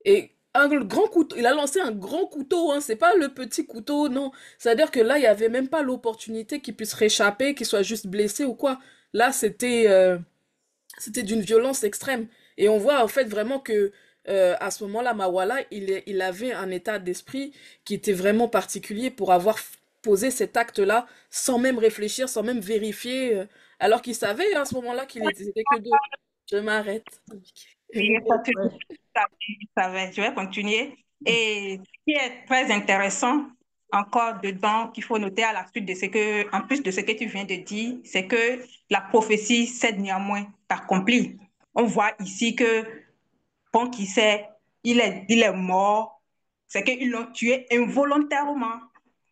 Et un grand couteau, il a lancé un grand couteau, hein, c'est pas le petit couteau, non. C'est-à-dire que là, il y avait même pas l'opportunité qu'il puisse réchapper, qu'il soit juste blessé ou quoi. Là, c'était d'une violence extrême. Et on voit en fait vraiment que à ce moment-là, Mawala, il avait un état d'esprit qui était vraiment particulier pour avoir posé cet acte-là sans même réfléchir, sans même vérifier, alors qu'il savait à ce moment-là qu'il n'était que deux. Je m'arrête. Oui, je vais continuer. Et ce qui est très intéressant encore dedans, qu'il faut noter à la suite de ce que, en plus de ce que tu viens de dire, c'est que la prophétie s'est néanmoins accomplie. On voit ici que Pont qui sait, il est mort, c'est qu'ils l'ont tué involontairement.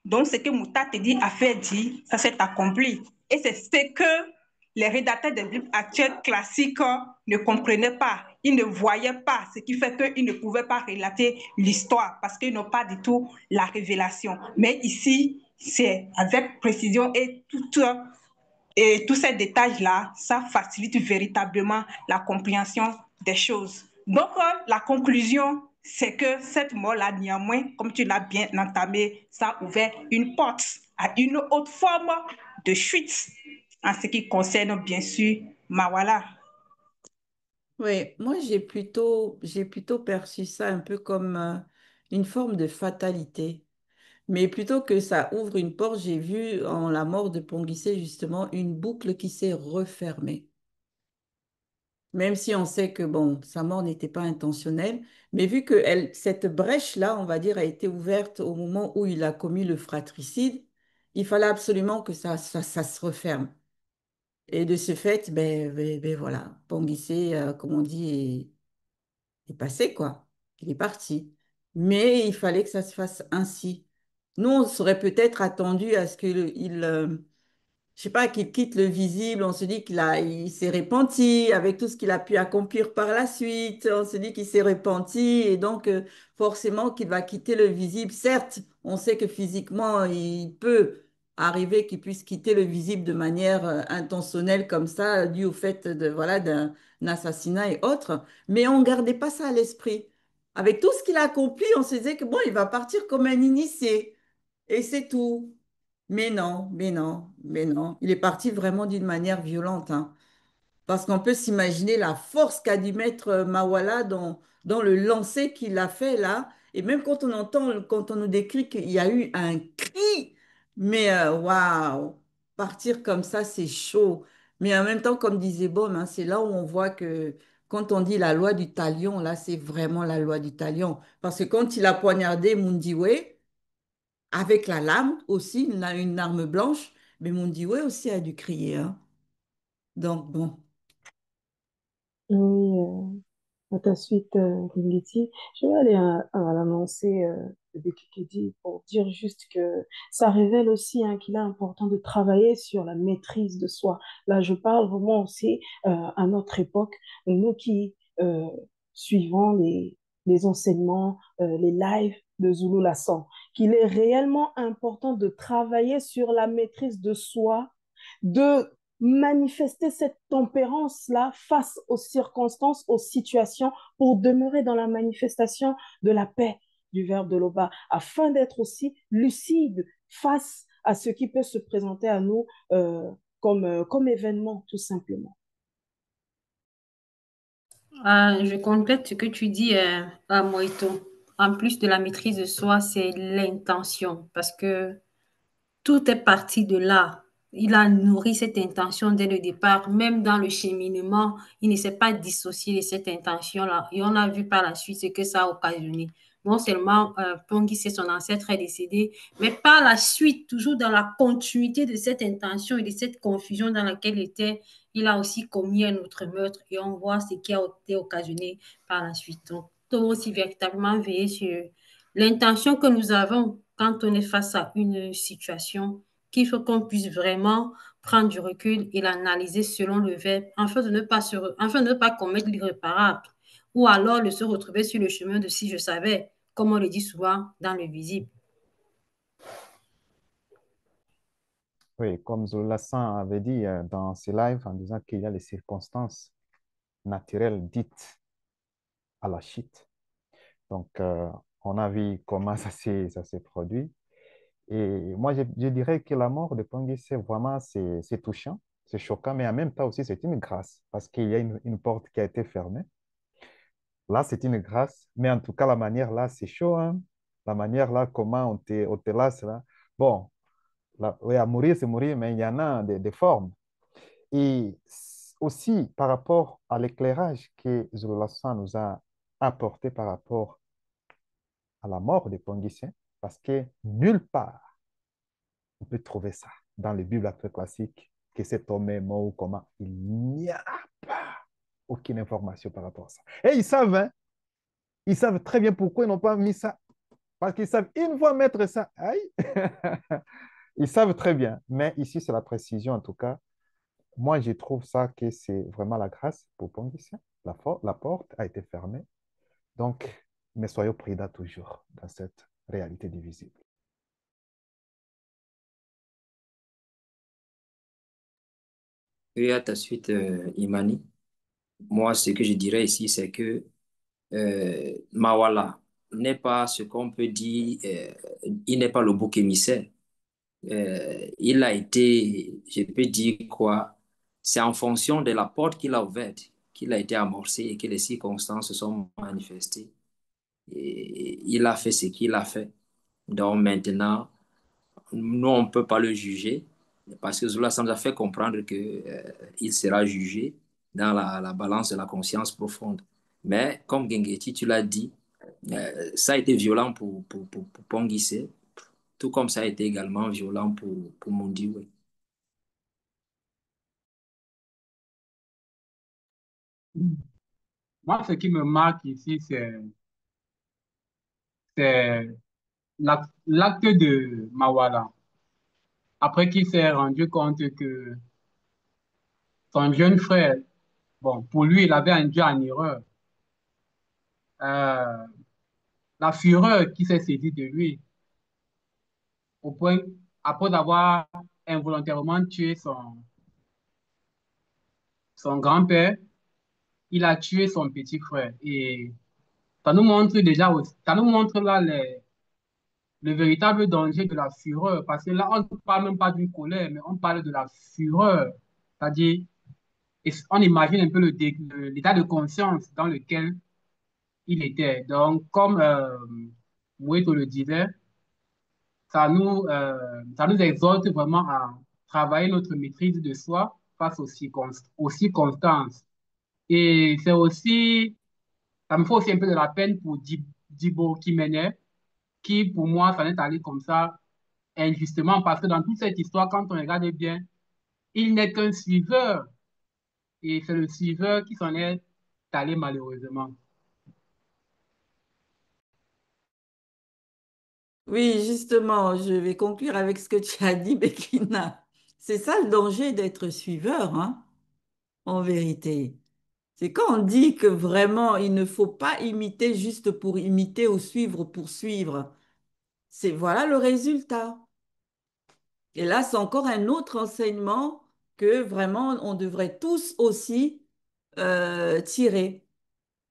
Donc, ce que Mouta te dit a fait dire, ça s'est accompli. Et c'est ce que les rédacteurs des Bibles actuels classiques ne comprenaient pas. Ils ne voyaient pas, ce qui fait qu'ils ne pouvaient pas relater l'histoire parce qu'ils n'ont pas du tout la révélation. Mais ici, c'est avec précision et tous ces détails-là, ça facilite véritablement la compréhension des choses. Donc, la conclusion, c'est que cette mort-là, néanmoins, comme tu l'as bien entamé, ça a ouvert une porte à une autre forme de chute en ce qui concerne, bien sûr, Mawala. Oui, moi j'ai plutôt perçu ça un peu comme une forme de fatalité. Mais plutôt que ça ouvre une porte, j'ai vu en la mort de Ponguissé justement une boucle qui s'est refermée. Même si on sait que bon, sa mort n'était pas intentionnelle, mais vu que cette brèche-là, on va dire, a été ouverte au moment où il a commis le fratricide, il fallait absolument que ça se referme. Et de ce fait, ben voilà, Ponguissé, comme on dit, est passé, quoi. Il est parti. Mais il fallait que ça se fasse ainsi. Nous, on serait peut-être attendu à ce qu'il je sais pas, qu'il quitte le visible. On se dit il s'est repenti avec tout ce qu'il a pu accomplir par la suite. On se dit qu'il s'est repenti et donc forcément qu'il va quitter le visible. Certes, on sait que physiquement, il peut arriver qu'il puisse quitter le visible de manière intentionnelle comme ça, dû au fait de, voilà, d'un assassinat et autres. Mais on ne gardait pas ça à l'esprit. Avec tout ce qu'il a accompli, on se disait que bon, il va partir comme un initié. Et c'est tout. Mais non, mais non, mais non. Il est parti vraiment d'une manière violente, hein. Parce qu'on peut s'imaginer la force qu'a dû mettre Mawala dans le lancer qu'il a fait là. Et même quand on nous décrit qu'il y a eu un cri, mais waouh, partir comme ça, c'est chaud. Mais en même temps, comme disait Baume, hein, c'est là où on voit que quand on dit la loi du talion, là, c'est vraiment la loi du talion. Parce que quand il a poignardé Mundiwe, avec la lame aussi, une arme blanche, mais Mundiwe aussi a dû crier, hein. Donc, bon. Oui, à ta suite, Ringiti, je vais aller à l'annoncer de Kikedi pour dire juste que ça révèle aussi hein, qu'il est important de travailler sur la maîtrise de soi. Là, je parle vraiment aussi à notre époque, nous qui suivons les enseignements, les lives de Zulu Lasson, qu'il est réellement important de travailler sur la maîtrise de soi, de manifester cette tempérance-là face aux circonstances, aux situations, pour demeurer dans la manifestation de la paix du verbe de l'Oba, afin d'être aussi lucide face à ce qui peut se présenter à nous comme événement, tout simplement. Je complète ce que tu dis, à Moïto. En plus de la maîtrise de soi, c'est l'intention, parce que tout est parti de là. Il a nourri cette intention dès le départ, même dans le cheminement, il ne s'est pas dissocié de cette intention-là. Et on a vu par la suite ce que ça a occasionné. non seulement Pangissé, son ancêtre, est décédé, mais par la suite, toujours dans la continuité de cette intention et de cette confusion dans laquelle il était, il a aussi commis un autre meurtre et on voit ce qui a été occasionné par la suite. Donc, nous devons aussi véritablement veiller sur l'intention que nous avons quand on est face à une situation, qu'il faut qu'on puisse vraiment prendre du recul et l'analyser selon le verbe, afin de ne pas commettre l'irréparable, ou alors de se retrouver sur le chemin de si je savais, comme on le dit souvent dans le visible. Oui, comme Zolassan avait dit dans ses lives en disant qu'il y a les circonstances naturelles dites à la chute. Donc, on a vu comment ça s'est produit. Et moi, je dirais que la mort de Tanguy, c'est vraiment, c'est touchant, c'est choquant, mais en même temps aussi, c'est une grâce parce qu'il y a une porte qui a été fermée. Là, c'est une grâce, mais en tout cas, la manière là, c'est chaud, hein. La manière là, comment on te laisse là. Bon, là, oui, à mourir, c'est mourir, mais il y en a des formes. Et aussi, par rapport à l'éclairage que Zorolassan nous a apporté par rapport à la mort de Pangissien, parce que nulle part on peut trouver ça dans les Bibles après classiques, que cet homme est mort ou comment. Il n'y a pas aucune information par rapport à ça. Et ils savent, hein, ils savent très bien pourquoi ils n'ont pas mis ça. Parce qu'ils savent, une fois mettre ça, aïe, ils savent très bien. Mais ici, c'est la précision en tout cas. Moi, je trouve ça que c'est vraiment la grâce pour Pongicien. La porte a été fermée. Donc, mais soyons prudents toujours dans cette réalité divisible. Et à ta suite, Imani, moi, ce que je dirais ici, c'est que Mawala n'est pas ce qu'on peut dire, il n'est pas le bouc émissaire. Il a été, je peux dire quoi, c'est en fonction de la porte qu'il a ouverte qu'il a été amorcé et que les circonstances se sont manifestées. Et il a fait ce qu'il a fait. Donc maintenant, nous, on ne peut pas le juger parce que Zola nous a fait comprendre que, il sera jugé dans la balance de la conscience profonde. Mais comme Gengeti, tu l'as dit, ça a été violent pour Pongissé, tout comme ça a été également violent pour Mondiwe. Moi, ce qui me marque ici, c'est l'acte de Mawala. Après qu'il s'est rendu compte que son jeune frère, bon, pour lui, il avait induit en erreur. Euh, la fureur qui s'est saisie de lui, au point, après avoir involontairement tué son grand-père, il a tué son petit frère. Et ça nous montre déjà, ça nous montre là le véritable danger de la fureur. Parce que là, on ne parle même pas d'une colère, mais on parle de la fureur. C'est-à-dire, on imagine un peu l'état de conscience dans lequel il était. Donc, comme Moueto le disait, ça nous exhorte vraiment à travailler notre maîtrise de soi face aux circonstances. Et c'est aussi, ça me fait aussi un peu de la peine pour Dibo Kiménez, qui pour moi s'en est allé comme ça injustement, parce que dans toute cette histoire, quand on regarde bien, il n'est qu'un suiveur. Et c'est le suiveur qui s'en est allé malheureusement. Oui, justement, je vais conclure avec ce que tu as dit, Bekina. C'est ça le danger d'être suiveur, hein, en vérité. C'est quand on dit que vraiment il ne faut pas imiter juste pour imiter ou suivre pour suivre. C'est voilà le résultat. Et là, c'est encore un autre enseignement que vraiment on devrait tous aussi tirer.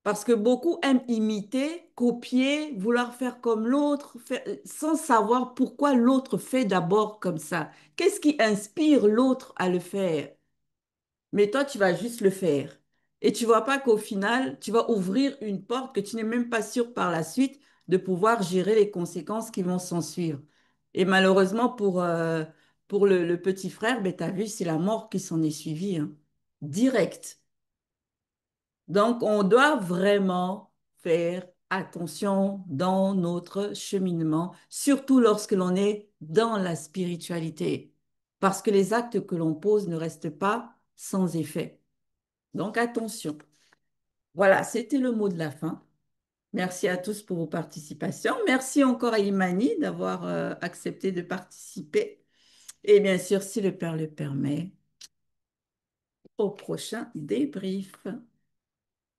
Parce que beaucoup aiment imiter, copier, vouloir faire comme l'autre, sans savoir pourquoi l'autre fait d'abord comme ça. Qu'est-ce qui inspire l'autre à le faire? Mais toi, tu vas juste le faire. Et tu vois pas qu'au final, tu vas ouvrir une porte que tu n'es même pas sûr par la suite de pouvoir gérer les conséquences qui vont s'en suivre. Et malheureusement, pour le petit frère, ben, tu as vu, c'est la mort qui s'en est suivie, hein. Direct. Donc, on doit vraiment faire attention dans notre cheminement, surtout lorsque l'on est dans la spiritualité, parce que les actes que l'on pose ne restent pas sans effet. Donc attention. Voilà, c'était le mot de la fin. Merci à tous pour vos participations. Merci encore à Imani d'avoir accepté de participer. Et bien sûr, si le Père le permet, au prochain débrief.